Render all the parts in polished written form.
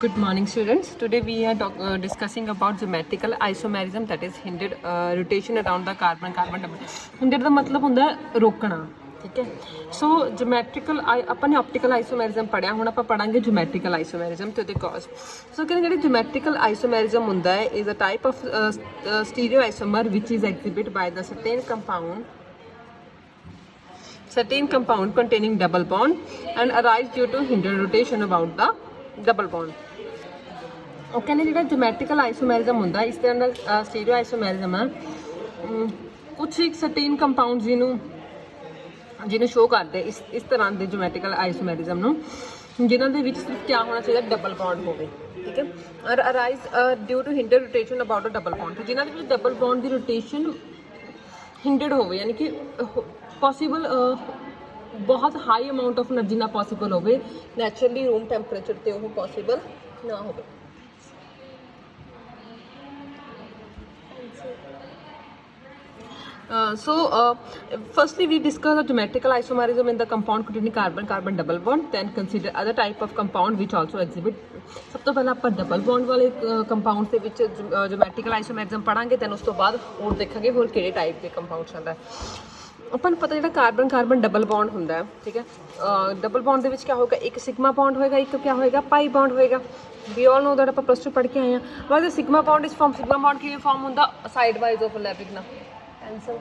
Good morning, students. Today we are discussing about geometrical isomerism, that is hindered rotation around the carbon double. Hindered ਦਾ ਮਤਲਬ ਹੁੰਦਾ ਰੋਕਣਾ, ਠੀਕ ਹੈ। ਸੋ geometrical ਆਪਾਂ ਨੇ optical isomerism ਪੜਿਆ, ਹੁਣ ਆਪਾਂ ਪੜਾਂਗੇ geometrical isomerism ਤੇ ਉਹਦੇ cause। ਸੋ ਕਹਿੰਦੇ ਜਿਹੜੇ geometrical isomerism ਹੁੰਦਾ ਹੈ is a type of stereoisomer which is exhibited by the certain compound containing double bond and arise due to hindered rotation about the double bond। ਉਹ ਕਹਿੰਦੇ ਜਿਹੜਾ ਜੋਮੈਟ੍ਰੀਕਲ ਆਈਸੋਮੈਰਿਜ਼ਮ ਹੁੰਦਾ ਇਸ ਤਰ੍ਹਾਂ ਦਾ ਸਟੀਰੀਓ ਆਈਸੋਮੈਰਿਜ਼ਮ ਆ ਕੁਛ ਇੱਕ ਸਰਟੇਨ ਕੰਪਾਊਂਡ ਜਿਹਨੂੰ ਸ਼ੋ ਕਰਦੇ ਇਸ ਤਰ੍ਹਾਂ ਦੇ ਜੋਮੈਟ੍ਰੀਕਲ ਆਈਸੋਮੈਰਿਜ਼ਮ ਨੂੰ ਜਿਨ੍ਹਾਂ ਦੇ ਵਿੱਚ ਸਿਰਫ ਕਿਆ ਹੋਣਾ ਚਾਹੀਦਾ ਡਬਲ ਬੌਂਡ ਹੋਵੇ, ਠੀਕ ਹੈ। ਔਰ arise due to hinder rotation about a double bond, ਜਿਨ੍ਹਾਂ ਦੇ ਵਿੱਚ ਡਬਲ ਬੌਂਡ ਦੀ ਰੋਟੇਸ਼ਨ ਹਿੰਡਰਡ ਹੋਵੇ, ਯਾਨੀ ਕਿ ਪੋਸੀਬਲ ਬਹੁਤ ਹਾਈ ਅਮਾਊਂਟ ਆਫ એનર્ਜੀ ਨਾਲ ਪੋਸੀਬਲ ਹੋਵੇ, ਨੈਚੁਰਲੀ ਰੂਮ ਟੈਂਪਰੇਚਰ 'ਤੇ ਉਹ ਪੋਸੀਬਲ ਨਾ ਹੋਵੇ। Firstly we discuss the geometrical isomerism in the compound containing carbon double bond, then consider other type of compound which also exhibit। ਸਭ ਤੋਂ ਪਹਿਲਾਂ ਆਪਾਂ ਡਬਲ ਬੌਂਡ ਵਾਲੇ ਕੰਪਾਊਂਡ ਦੇ ਵਿੱਚ ਜਿਓਮੈਟ੍ਰੀਕਲ ਆਈਸੋਮੈਰਿਜ਼ਮ ਪੜਾਂਗੇ, ਦੈਨ ਉਸ ਤੋਂ ਬਾਅਦ ਹੋਰ ਦੇਖਾਂਗੇ ਹੋਰ ਕਿਹੜੇ ਟਾਈਪ ਦੇ ਕੰਪਾਊਂਡਸ ਆਉਂਦਾ। ਆਪਾਂ ਨੂੰ ਪਤਾ ਜਿਹੜਾ ਕਾਰਬਨ ਡਬਲ ਬੌਂਡ ਹੁੰਦਾ, ਠੀਕ ਹੈ। ਡਬਲ ਬੌਂਡ ਦੇ ਵਿੱਚ ਕਿਆ ਹੋਏਗਾ, ਇੱਕ ਸਿਗਮਾ ਬੌਂਡ ਹੋਏਗਾ, ਇੱਕ ਕਿਆ ਹੋਏਗਾ ਪਾਈ ਬੌਂਡ ਹੋਏਗਾ। ਵੀ ਆਲ ਨੋ ਦੈਟ ਆਪਾਂ ਪਲੱਸ ਟੂ ਪੜ੍ਹ ਕੇ ਆਏ ਹਾਂ। ਬਾਅਦ ਸਿਗਮਾ ਬੌਂਡ ਇਸ ਫਾਰਮ ਸਿਗਮਾ ਬੌਂਡ ਕਿਵੇਂ ਫਾਰਮ ਹੁੰਦਾ, ਸਾਈਡ ਵਾਈਜ਼ ਓਵਰਲੈਪਿੰਗ ਨਾਲ ਆਨਸਰ।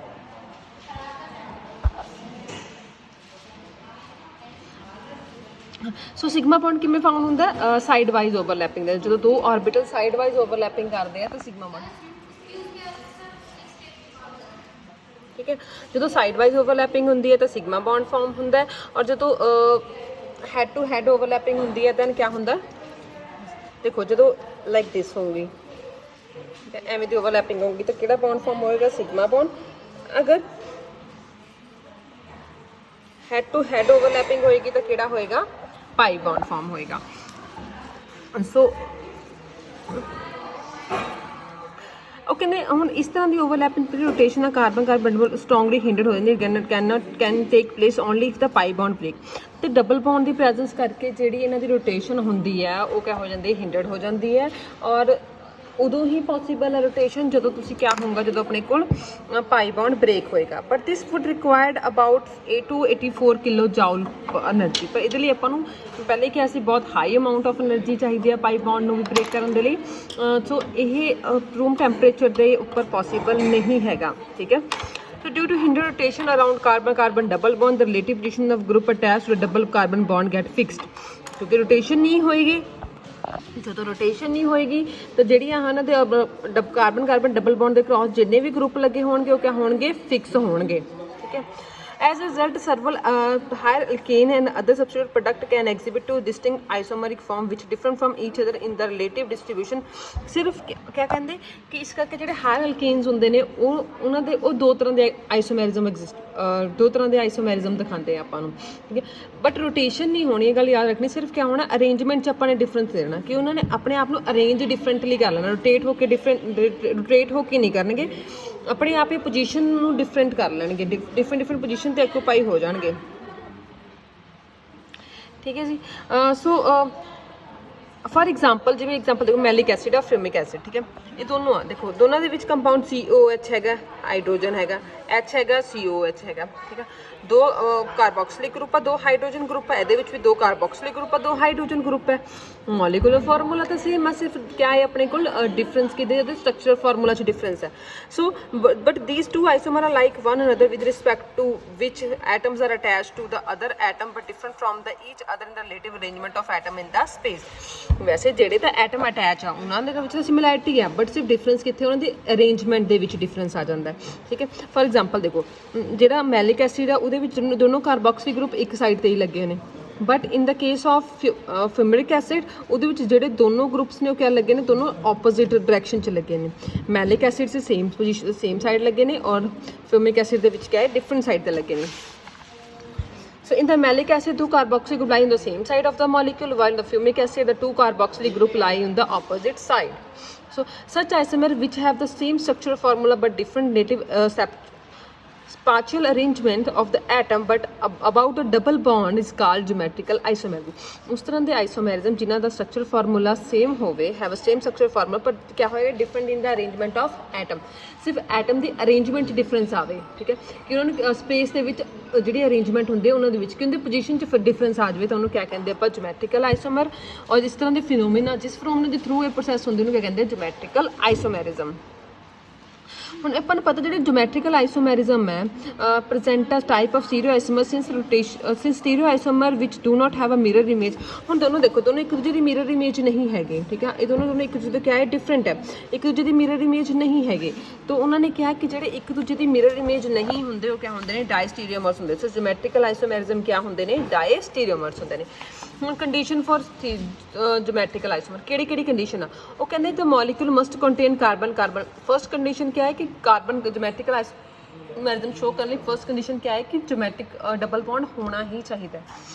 ਸੋ ਸਿਗਮਾ ਬੌਂਡ ਕਿਵੇਂ ਫਾਰਮ ਹੁੰਦਾ, ਸਾਈਡ ਵਾਈਜ਼ ਓਵਰਲੈਪਿੰਗ ਦੇ, ਜਦੋਂ ਦੋ ਆਰਬਿਟਲ ਸਾਈਡ ਵਾਈਜ਼ ਓਵਰਲੈਪਿੰਗ ਕਰਦੇ ਆ ਤਾਂ ਸਿਗਮਾ ਬੌਂਡ, ਠੀਕ ਹੈ। ਜਦੋਂ ਸਾਈਡ ਵਾਈਜ਼ ਓਵਰਲੈਪਿੰਗ ਹੁੰਦੀ ਹੈ ਤਾਂ ਸਿਗਮਾ ਬੌਂਡ ਫਾਰਮ ਹੁੰਦਾ ਹੈ, ਔਰ ਜਦੋਂ ਹੈਡ ਟੂ ਹੈਡ ਓਵਰਲੈਪਿੰਗ ਹੁੰਦੀ ਹੈ ਦੈਨ ਕਿਆ ਹੁੰਦਾ, ਦੇਖੋ ਜਦੋਂ ਲਾਈਕ ਦਿਸ ਹੋਊਗੀ ਐਵੇਂ ਦੀ ਓਵਰਲੈਪਿੰਗ ਹੋਊਗੀ ਤਾਂ ਕਿਹੜਾ ਬੌਂਡ ਫਾਰਮ ਹੋਏਗਾ, ਸਿਗਮਾ ਬੌਂਡ। ਅਗਰ ਹੈਡ ਟੂ ਹੈਡ ਓਵਰਲੈਪਿੰਗ ਹੋਏਗੀ ਤਾਂ ਕਿਹੜਾ ਹੋਏਗਾ, ਪਾਈ ਬੌਂਡ ਫਾਰਮ ਹੋਏਗਾ। ਸੋ ਉਹ ਕਹਿੰਦੇ ਹੁਣ ਇਸ ਤਰ੍ਹਾਂ ਦੀ ਓਵਰਲੈਪਿੰਗ ਰੋਟੇਸ਼ਨ ਆ ਕਾਰਬਨ ਸਟਰੋਂਗਲੀ ਹਿੰਡਰਡ ਹੋ ਜਾਂਦੀ, can take place only if the pi bond break. ਤੇ ਡਬਲ ਬੌਂਡ ਦੀ ਪ੍ਰੈਜ਼ੈਂਸ ਕਰਕੇ ਜਿਹੜੀ ਇਹਨਾਂ ਦੀ ਰੋਟੇਸ਼ਨ ਹੁੰਦੀ ਹੈ ਉਹ ਕਿਆ ਹੋ ਜਾਂਦੀ ਹੈ, ਹਿੰਡਰਡ ਹੋ ਜਾਂਦੀ ਹੈ। ਔਰ ਉਦੋਂ ਹੀ ਪੋਸੀਬਲ ਹੈ ਰੋਟੇਸ਼ਨ ਜਦੋਂ ਤੁਸੀਂ ਕਿਆ ਹੋਊਗਾ, ਜਦੋਂ ਆਪਣੇ ਕੋਲ ਪਾਈ ਬੌਂਡ ਬ੍ਰੇਕ ਹੋਏਗਾ। But this would required about 8 to 84 kilo joule energy. ਪਰ ਇਹਦੇ ਲਈ ਆਪਾਂ ਨੂੰ ਪਹਿਲੇ ਕਿਹਾ ਸੀ ਬਹੁਤ ਹਾਈ ਅਮਾਊਂਟ ਆਫ ਐਨਰਜੀ ਚਾਹੀਦੀ ਹੈ ਪਾਈ ਬੌਂਡ ਨੂੰ ਵੀ ਬ੍ਰੇਕ ਕਰਨ ਦੇ ਲਈ। ਸੋ ਇਹ ਰੂਮ ਟੈਂਪਰੇਚਰ ਦੇ ਉੱਪਰ ਪੋਸੀਬਲ ਨਹੀਂ ਹੈਗਾ, ਠੀਕ ਹੈ। So due to hinder rotation around carbon double bond, the relative position of group attached to a double carbon bond get fixed। ਕਿਉਂਕਿ ਰੋਟੇਸ਼ਨ ਨਹੀਂ ਹੋਏਗੀ, ਜਦੋਂ ਰੋਟੇਸ਼ਨ ਨਹੀਂ ਹੋਏਗੀ ਤਾਂ ਜਿਹੜੀਆਂ ਹਨ ਦੇ ਕਾਰਬਨ ਡਬਲ ਬੌਂਡ ਦੇ ਕ੍ਰਾਸ ਜਿੰਨੇ ਵੀ ਗਰੁੱਪ ਲੱਗੇ ਹੋਣਗੇ ਉਹ ਕਿਆ ਹੋਣਗੇ, ਫਿਕਸ ਹੋਣਗੇ, ਠੀਕ ਹੈ। As a result, several higher alkane and other substitute product can exhibit two distinct isomeric form which different from each other in the relative distribution। ਸਿਰਫ ਕਿਆ ਕਹਿੰਦੇ ਕਿ ਇਸ ਕਰਕੇ ਜਿਹੜੇ ਹਾਇਰ ਅਲਕੇਨਸ ਹੁੰਦੇ ਨੇ ਉਹਨਾਂ ਦੇ ਉਹ ਦੋ ਤਰ੍ਹਾਂ ਦੇ ਆਈਸੋਮੈਰਿਜ਼ਮ ਦੋ ਤਰ੍ਹਾਂ ਦੇ ਆਈਸੋਮੈਰਿਜ਼ਮ ਦਿਖਾਉਂਦੇ ਆ ਆਪਾਂ ਨੂੰ, ਠੀਕ ਹੈ। ਬਟ ਰੋਟੇਸ਼ਨ ਨਹੀਂ ਹੋਣੀ, ਇਹ ਗੱਲ ਯਾਦ ਰੱਖਣੀ। ਸਿਰਫ ਕਿਆ ਹੋਣਾ, ਅਰੇਂਜਮੈਂਟ 'ਚ ਆਪਾਂ ਨੇ ਡਿਫਰੈਂਸ ਦੇਣਾ ਕਿ ਉਹਨਾਂ ਨੇ ਆਪਣੇ ਆਪ ਨੂੰ ਅਰੇਂਜ ਡਿਫਰੈਂਟਲੀ ਕਰ ਲੈਣਾ, ਰੋਟੇਟ ਹੋ ਕੇ ਨਹੀਂ ਕਰਨਗੇ, ਆਪਣੇ ਆਪ ਹੀ ਪੋਜੀਸ਼ਨ ਨੂੰ ਡਿਫਰੈਂਟ ਕਰ ਲੈਣਗੇ, ਡਿਫਰੈਂਟ ਪੋਜੀਸ਼ਨ 'ਤੇ ਆਕੂਪਾਈ ਹੋ ਜਾਣਗੇ, ਠੀਕ ਹੈ ਜੀ। ਸੋ ਫਾਰ ਐਗਜ਼ਾਮਪਲ ਜਿਵੇਂ ਐਗਜ਼ਾਮਪਲ ਦੇਖੋ ਮੈਲਿਕ ਐਸਿਡ ਔਰ ਫਿਊਮਿਕ ਐਸਿਡ, ਠੀਕ ਹੈ। ਇਹ ਦੋਨੋਂ ਆ, ਦੇਖੋ ਦੋਨਾਂ ਦੇ ਵਿੱਚ ਕੰਪਾਊਂਡ COH ਹੈਗਾ, ਹਾਈਡਰੋਜਨ ਹੈਗਾ, H ਹੈਗਾ, COH ਹੈਗਾ, ਠੀਕ ਹੈ। ਦੋ ਕਾਰਬੋਕਸਿਲਿਕ ਗਰੁੱਪ ਆ, ਦੋ ਹਾਈਡਰੋਜਨ ਗਰੁੱਪ ਹੈ, ਇਹਦੇ ਵਿੱਚ ਵੀ ਦੋ ਕਾਰਬੋਕਸਿਲਿਕ ਗਰੁੱਪ ਆ, ਦੋ ਹਾਈਡਰੋਜਨ ਗਰੁੱਪ ਹੈ। ਮੋਲੀਕੂਲਰ ਫਾਰਮੂਲਾ ਤਾਂ ਸੇਮ ਆ, ਸਿਰਫ ਕਿਆ ਹੈ ਆਪਣੇ ਕੋਲ ਡਿਫਰੈਂਸ ਕਿਹਦੇ, ਉਹਦੇ ਸਟਰਕਚਰ ਫਾਰਮੂਲਾ 'ਚ ਡਿਫਰੈਂਸ ਹੈ। So but these two isomer are like one another with respect to which atoms are attached to the other atom but different from the each other in the relative arrangement of atom in the space। ਵੈਸੇ ਜਿਹੜੇ ਤਾਂ atom attach ਆ ਉਹਨਾਂ ਦੇ ਵਿੱਚ ਤਾਂ similarity ਆ, but ਸਿਰਫ ਡਿਫਰੈਂਸ ਕਿੱਥੇ, ਉਹਨਾਂ ਦੀ ਅਰੇਂਜਮੈਂਟ ਦੇ ਵਿੱਚ ਡਿਫਰੈਂਸ ਆ ਜਾਂਦਾ, ਠੀਕ ਹੈ। ਫਾਰ ਐਗਜ਼ਾਮਪਲ ਦੇਖੋ ਜਿਹੜਾ ਮੈਲਿਕ ਐਸਿਡ ਆ ਉਹਦੇ ਵਿੱਚ ਦੋਨੋਂ ਕਾਰਬੋਕਸੀ ਗਰੁੱਪ ਇੱਕ ਸਾਈਡ 'ਤੇ ਹੀ ਲੱਗੇ ਨੇ, but in the case of fumaric acid ਉਹਦੇ ਵਿੱਚ ਜਿਹੜੇ ਦੋਨੋਂ ਗਰੁੱਪਸ ਨੇ ਉਹ ਕਿਆ ਲੱਗੇ ਨੇ, ਦੋਨੋਂ ਆਪੋਜ਼ਿਟ ਡਾਇਰੈਕਸ਼ਨ 'ਚ ਲੱਗੇ ਨੇ। ਮੈਲਿਕ ਐਸਿਡ 'ਚ ਸੇਮ ਪੋਜੀਸ਼ਨ ਸੇਮ ਸਾਈਡ ਲੱਗੇ ਨੇ, ਔਰ ਫਿਊਮਿਕ ਐਸਿਡ ਦੇ ਵਿੱਚ ਕਿਆ ਹੈ, ਡਿਫਰੈਂਟ ਸਾਈਡ 'ਤੇ ਲੱਗੇ ਨੇ। So in the malic acid, two carboxyl group lie on the same side of the molecule, while in the fumic acid, the two carboxyl group lie on the opposite side. So such isomer which have the same structural formula but different native partial arrangement of the atom but about a double bond is called geometrical isomerism। ਉਸ ਤਰ੍ਹਾਂ ਦੇ isomerism ਜਿਨ੍ਹਾਂ ਦਾ structure formula same ਹੋਵੇ, have a same structure formula, ਪਰ ਕਿਆ ਹੋਏਗਾ different in the arrangement of atom, ਸਿਰਫ ਐਟਮ ਦੀ ਅਰੇਂਜਮੈਂਟ 'ਚ ਡਿਫਰੈਂਸ ਆਵੇ, ਠੀਕ ਹੈ, ਕਿ ਉਹਨਾਂ ਨੂੰ ਸਪੇਸ ਦੇ ਵਿੱਚ ਜਿਹੜੀ ਅਰੇਂਜਮੈਂਟ ਹੁੰਦੀ ਹੈ ਉਹਨਾਂ ਦੇ ਵਿੱਚ ਕਿ ਉਹਦੀ ਪੋਜੀਸ਼ਨ 'ਚ ਫਿਰ ਡਿਫਰੈਂਸ ਆ ਜਾਵੇ ਤਾਂ ਉਹਨੂੰ ਕਿਆ ਕਹਿੰਦੇ ਆਪਾਂ ਜਿਓਮੈਟ੍ਰੀਕਲ ਆਈਸੋਮਰ। ਔਰ ਇਸ ਤਰ੍ਹਾਂ ਦੇ ਫਿਨੋਮੀਨਾ ਜਿਸ ਫਿਨੋਮੀਨਾ ਦੇ ਥਰੂ ਇਹ ਪ੍ਰੋਸੈਸ ਹੁੰਦੇ ਉਹਨੂੰ ਕਿਆ ਕਹਿੰਦੇ ਜਿਓਮੈਟ੍ਰੀਕਲ ਆਈਸੋਮੈਰਿਜ਼ਮ। ਹੁਣ ਆਪਾਂ ਨੂੰ ਪਤਾ ਜਿਹੜੇ ਜਿਓਮੈਟ੍ਰੀਕਲ ਆਈਸੋਮੈਰਿਜ਼ਮ ਹੈ present a type of stereo isomer since stereo isomer which do not have a mirror image. ਹੁਣ ਦੋਨੋਂ ਦੇਖੋ, ਦੋਨੋਂ ਇੱਕ ਦੂਜੇ ਦੀ ਮਿਰਰ ਇਮੇਜ ਨਹੀਂ ਹੈਗੇ, ਠੀਕ ਹੈ, ਇਹ ਦੋਨੋਂ ਇੱਕ ਦੂਜੇ ਤੋਂ ਕਿਆ ਹੈ ਡਿਫਰੈਂਟ ਹੈ, ਇੱਕ ਦੂਜੇ ਦੀ ਮਿਰਰ ਇਮੇਜ ਨਹੀਂ ਹੈਗੇ। ਤਾਂ ਉਹਨਾਂ ਨੇ ਕਿਹਾ ਕਿ ਜਿਹੜੇ ਇੱਕ ਦੂਜੇ ਦੀ ਮਿਰਰ ਇਮੇਜ ਨਹੀਂ ਹੁੰਦੇ ਉਹ ਕਿਆ ਹੁੰਦੇ ਨੇ ਡਾਇਸਟੀਰੀਓਮਰਸ ਹੁੰਦੇ। ਸੋ ਜਿਓਮੈਟ੍ਰੀਕਲ ਆਈਸੋਮੈਰਿਜ਼ਮ ਕਿਆ ਹੁੰਦੇ ਨੇ ਡਾਇਸਟੀਰੀਓਮਰਸ ਹੁੰਦੇ ਨੇ। ਹੁਣ ਕੰਡੀਸ਼ਨ ਫॉर ਜਿਓਮੈਟ੍ਰੀਕਲ ਆਈਸੋਮਰ ਕਿਹੜੀ ਕੰਡੀਸ਼ਨ ਆ, ਉਹ ਕਹਿੰਦੇ the molecule must contain carbon. First condition ਕਿਆ ਹੈ ਕਿ ਕਾਰਬਨ ਜਿਓਮੈਟ੍ਰੀਕਲ ਆਈਸੋਮੈਰਿਜ਼ਮ ਸ਼ੋ ਕਰਨ ਲਈ ਫਰਸਟ ਕੰਡੀਸ਼ਨ ਕਿਆ ਹੈ ਕਿ ਜਿਓਮੈਟ੍ਰਿਕ ਡਬਲ ਬੌਂਡ ਹੋਣਾ ਹੀ ਚਾਹੀਦਾ ਹੈ।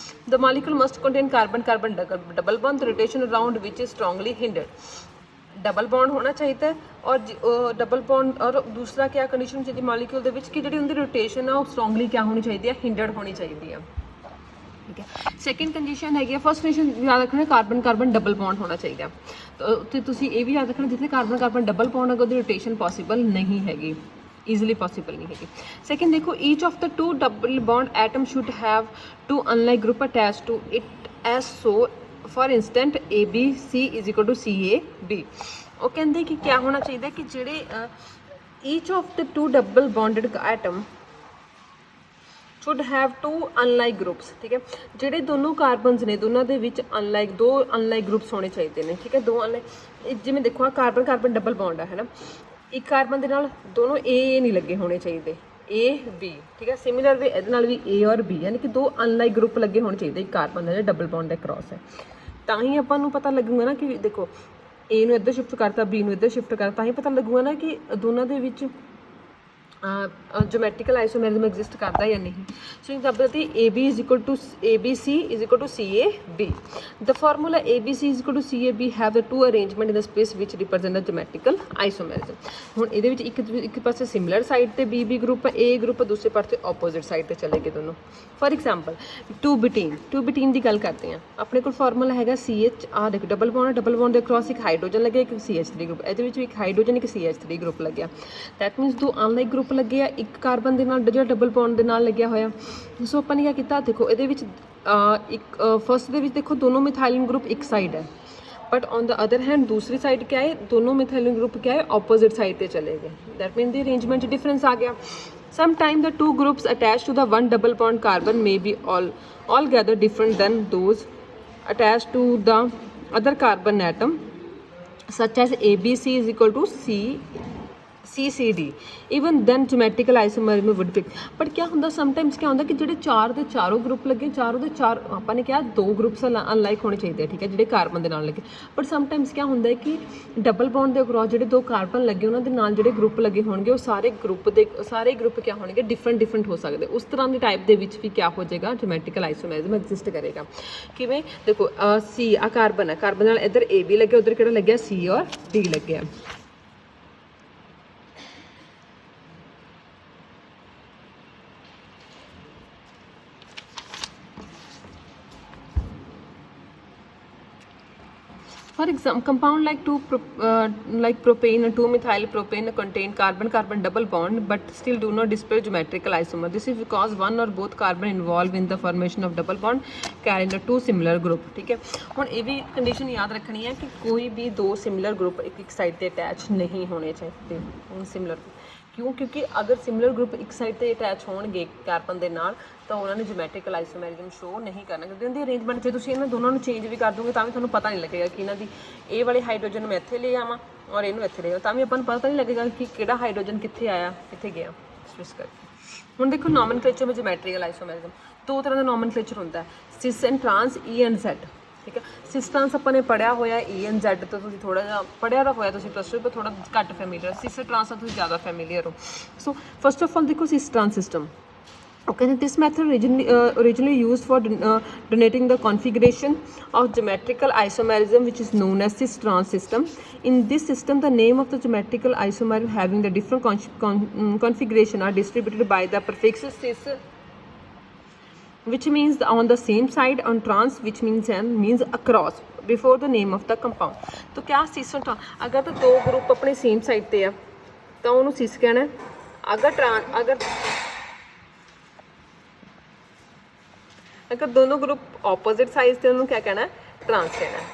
The molecule must contain carbon double bond rotation around which is strongly hindered. Double bond ਹੋਣਾ ਚਾਹੀਦਾ ਹੈ ਔਰ ਡਬਲ ਬੌਂਡ ਔਰ ਦੂਸਰਾ ਕਿਆ ਕੰਡੀਸ਼ਨ ਚਾਹੀਦੀ ਮੋਲੀਕੂਲ ਦੇ ਵਿੱਚ ਕਿ ਜਿਹੜੀ ਉਹਦੀ ਰੋਟੇਸ਼ਨ ਆ ਉਹ ਸਟਰੋਂਗਲੀ ਕਿਆ ਹੋਣੀ ਚਾਹੀਦੀ ਹੈ ਹਿੰਡਰਡ ਹੋਣੀ ਚਾਹੀਦੀ ਹੈ, ਠੀਕ ਹੈ। ਸੈਕਿੰਡ ਕੰਡੀਸ਼ਨ ਹੈਗੀ ਆ, ਫਸਟ ਕੰਡੀਸ਼ਨ ਯਾਦ ਰੱਖਣਾ ਕਾਰਬਨ ਡਬਲ ਬੌਂਡ ਹੋਣਾ ਚਾਹੀਦਾ। ਤਾਂ ਉੱਥੇ ਤੁਸੀਂ ਇਹ ਵੀ ਯਾਦ ਰੱਖਣਾ ਜਿੱਥੇ ਕਾਰਬਨ ਡਬਲ ਬੌਂਡ ਹੈਗਾ ਉਹਦੀ ਰੋਟੇਸ਼ਨ ਪੋਸੀਬਲ ਨਹੀਂ ਹੈਗੀ, ਈਜ਼ੀਲੀ ਪੋਸੀਬਲ ਨਹੀਂ ਹੈਗੀ। ਸੈਕਿੰਡ ਦੇਖੋ, each of the two double bond atom should have two unlike group attach to it as so for instance ABC is equal to CAB। ਉਹ ਕਹਿੰਦੇ ਕਿ ਕਿਆ ਹੋਣਾ ਚਾਹੀਦਾ ਕਿ ਜਿਹੜੇ each of the two double bonded atom should have two unlike groups, ਠੀਕ ਹੈ, ਜਿਹੜੇ ਦੋਨੋਂ ਕਾਰਬਨਸ ਨੇ ਦੋਨਾਂ ਦੇ ਵਿੱਚ ਦੋ ਅਨਲਾਈਕ ਗਰੁੱਪਸ ਹੋਣੇ ਚਾਹੀਦੇ ਨੇ, ਠੀਕ ਹੈ। ਦੋ ਅਨਲਾਈਕ ਜਿਵੇਂ ਦੇਖੋ ਕਾਰਬਨ ਡਬਲ ਬੌਂਡ ਹੈ ਨਾ, ਇੱਕ ਕਾਰਬਨ ਦੇ ਨਾਲ ਦੋਨੋਂ A ਨਹੀਂ ਲੱਗੇ ਹੋਣੇ ਚਾਹੀਦੇ, AB, ਠੀਕ ਹੈ। ਸਿਮਿਲਰ ਵੇ ਇਹਦੇ ਨਾਲ ਵੀ A ਔਰ B ਯਾਨੀ ਕਿ ਦੋ ਅਨਲਾਈਕ ਗਰੁੱਪ ਲੱਗੇ ਹੋਣੇ ਚਾਹੀਦੇ ਇੱਕ ਕਾਰਬਨ ਦਾ ਜਿਹੜਾ ਡਬਲ ਬੌਂਡ ਦੇ ਕ੍ਰਾਸ ਹੈ, ਤਾਂ ਹੀ ਆਪਾਂ ਨੂੰ ਪਤਾ ਲੱਗੂਗਾ ਨਾ ਕਿ ਦੇਖੋ A ਨੂੰ ਇੱਧਰ ਸ਼ਿਫਟ ਕਰਤਾ B ਨੂੰ ਇੱਧਰ ਸ਼ਿਫਟ ਕਰਤਾ, ਤਾਂ ਹੀ ਪਤਾ ਲੱਗੂਗਾ ਨਾ ਕਿ ਦੋਨਾਂ ਦੇ ਵਿੱਚ ਜਿਓਮੈਟ੍ਰੀਕਲ ਆਈਸੋਮੈਰਿਜ਼ਮ ਐਗਜ਼ਿਸਟ ਕਰਦਾ ਜਾਂ ਨਹੀਂ। ਸੋ ABC is equal to CAB। The formula ABC is equal to CAB have the two arrangement in the space which represent the geometrical isomerism। ਹੁਣ ਇਹਦੇ ਵਿੱਚ ਇੱਕ ਪਾਸੇ ਸਿਮਿਲਰ ਸਾਈਡ ਤੇ BB ਗਰੁੱਪ A ਗਰੁੱਪ, ਦੂਸਰੇ ਪਾਸੇ ਆਪੋਜ਼ਿਟ ਸਾਈਡ ਤੇ ਚਲੇ ਗਏ ਦੋਨੋਂ। ਫॉर एग्जांपल ਟੂ ਬਿਟੀਨ ਦੀ ਗੱਲ ਕਰਦੇ ਹਾਂ, ਆਪਣੇ ਕੋਲ ਫਾਰਮੂਲਾ ਹੈਗਾ CH। ਆਹ ਦੇਖੋ ਡਬਲ ਬੌਂਡ ਦੇ ਅਕ੍ਰੋਸ ਇੱਕ ਹਾਈਡਰੋਜਨ ਲੱਗਿਆ, ਇੱਕ CH3 ਗਰੁੱਪ, ਇਹਦੇ ਵਿੱਚ ਇੱਕ ਹਾਈਡਰੋਜਨ ਇੱਕ CH3 ਗਰੁੱਪ ਲੱਗਿਆ। ਦੈਟ ਮੀਨਸ ਦੋ ਅਨਲਾਈਕ ਗਰੁੱਪ ਲੱਗੇ ਆ ਇੱਕ ਕਾਰਬਨ ਦੇ ਨਾਲ ਜਿਹੜਾ ਡਬਲ ਬੌਂਡ ਦੇ ਨਾਲ ਲੱਗਿਆ ਹੋਇਆ। ਸੋ ਆਪਾਂ ਨੇ ਕਿਆ ਕੀਤਾ, ਦੇਖੋ ਇਹਦੇ ਵਿੱਚ ਇੱਕ ਫਸਟ ਦੇ ਵਿੱਚ ਦੇਖੋ ਦੋਨੋਂ ਮਿਥਾਈਲਿਨ ਗਰੁੱਪ ਇੱਕ ਸਾਈਡ ਹੈ, but on the other hand दूसरी साइड क्या है दोनों मिथाइलिन ग्रुप क्या है ऑपोजिट साइड पे चले गए। That mean the arrangement difference आ गया। Some time the two groups attach to the one double bond carbon may be all gather different than those attached to the other carbon atom such as ABC is equal to CCD। even then geometrical isomerism would be। but क्या ਹੁੰਦਾ sometimes क्या ਹੁੰਦਾ कि ਜਿਹੜੇ ਚਾਰ ਦੇ ਚਾਰੋਂ group ਲੱਗੇ ਚਾਰੋਂ ਦੇ ਚਾਰ ਆਪਾਂ ਨੇ ਕਿਹਾ ਦੋ ਗਰੁੱਪਸ ਅਨਲਾਈਕ ਹੋਣੇ ਚਾਹੀਦੇ ਠੀਕ ਹੈ ਜਿਹੜੇ ਕਾਰਬਨ ਦੇ ਨਾਲ ਲੱਗੇ। ਬਟ ਸਮਟਾਈਮਸ क्या ਹੁੰਦਾ ਹੈ ਕਿ ਡਬਲ ਬੌਂਡ ਦੇ ਅਕ੍ਰੋਸ ਜਿਹੜੇ ਦੋ ਕਾਰਬਨ ਲੱਗੇ ਉਹਨਾਂ ਦੇ ਨਾਲ ਜਿਹੜੇ ਗਰੁੱਪ ਲੱਗੇ ਹੋਣਗੇ ਉਹ ਸਾਰੇ ਗਰੁੱਪ क्या ਹੋਣਗੇ ਡਿਫਰੈਂਟ ਹੋ ਸਕਦੇ। ਉਸ ਤਰ੍ਹਾਂ ਦੇ ਟਾਈਪ ਦੇ ਵਿੱਚ ਵੀ क्या ਹੋ ਜਾਏਗਾ ਜਿਓਮੈਟ੍ਰੀਕਲ ਆਈਸੋਮੈਰਿਜ਼ਮ ਐਗਜ਼ਿਸਟ ਕਰੇਗਾ। ਕਿਵੇਂ ਦੇਖੋ C ਆ ਕਾਰਬਨ ਹੈ ਕਾਰਬਨ ਨਾਲ ਇੱਧਰ AB ਲੱਗਿਆ ਉੱਧਰ ਕਿਹੜਾ ਲੱਗਿਆ C ਔਰ D ਲੱਗਿਆ। For example, compound like propane and 2-methyl propane contain carbon double bond but still do not display geometrical isomer. This is because one or both carbon involved in the formation of double bond carry the two similar group। ठीक है। ਹੁਣ ਇਹ ਵੀ condition ਯਾਦ ਰੱਖਣੀ ਹੈ ਕਿ ਕੋਈ ਵੀ ਦੋ ਸਿਮਿਲਰ ਗਰੁੱਪ ਇੱਕ ਸਾਈਡ ਤੇ ਅਟੈਚ ਨਹੀਂ ਹੋਣੇ ਚਾਹੀਦੇ। ਹੁਣ ਸਿਮਿਲਰ ਕਿਉਂ ਕਿਉਂਕਿ ਅਗਰ ਸਿਮਿਲਰ ਗਰੁੱਪ ਇੱਕ ਸਾਈਡ ਤੇ ਅਟੈਚ ਹੋਣਗੇ ਕਾਰਬਨ ਦੇ ਨਾਲ ਤਾਂ ਉਹਨਾਂ ਨੇ ਜਿਓਮੈਟ੍ਰੀਕਲ ਆਈਸੋਮੈਰਿਜ਼ਮ ਸ਼ੋ ਨਹੀਂ ਕਰਨਾ ਕਿਉਂਕਿ ਉਹਦੀ ਅਰੇਂਜਮੈਂਟ ਜੇ ਤੁਸੀਂ ਇਹਨਾਂ ਦੋਨਾਂ ਨੂੰ ਚੇਂਜ ਵੀ ਕਰ ਦੋਗੇ ਤਾਂ ਵੀ ਤੁਹਾਨੂੰ ਪਤਾ ਨਹੀਂ ਲੱਗੇਗਾ ਕਿ ਇਹਨਾਂ ਦੀ ਇਹ ਵਾਲੇ ਹਾਈਡਰੋਜਨ ਮੈਂ ਇੱਥੇ ਲੈ ਆਵਾਂ ਔਰ ਇਹਨੂੰ ਇੱਥੇ ਲੈ ਆਵਾਂ ਤਾਂ ਵੀ ਆਪਾਂ ਨੂੰ ਪਤਾ ਨਹੀਂ ਲੱਗੇਗਾ ਕਿ ਕਿਹੜਾ ਹਾਈਡਰੋਜਨ ਕਿੱਥੇ ਆਇਆ ਕਿੱਥੇ ਗਿਆ ਇਸ ਕਰਕੇ। ਹੁਣ ਦੇਖੋ ਨੋਮਨਕਲੇਚਰ ਵਿੱਚ ਜਿਓਮੈਟ੍ਰੀਕਲ ਆਈਸੋਮੈਰਿਜ਼ਮ ਦੋ ਤਰ੍ਹਾਂ ਦਾ ਨੋਮਨਕਲੇਚਰ ਹੁੰਦਾ ਹੈ cis and trans E and Z। ठीक है। सिस ट्रांस अपन ने पढ़िया होया E एंड Z तो तुसीं थोड़ा जिहा पढ़िया तो होया तुसीं प्लस 2 पर थोड़ा घट फैमिलियर सिस ट्रांस तो तुसीं ज़्यादा फैमिलियर हो। सो फस्ट ऑफ ऑल देखो cis trans system Okay, this method originally used for denoting the configuration of geometrical isomerism, which is known as cis-trans system. In this system, the name of the geometrical isomerism having the different configuration are distributed by the prefix cis, which means on the same side, on trans, which means across before the name of the compound. तो क्या cis और trans, अगर तो दो group अपने same side पे आ तो उन्होंने cis कहना है। अगर दोनों ग्रुप ऑपोजिट साइड थे उन्होंने क्या कहना है, ट्रांस कहना है,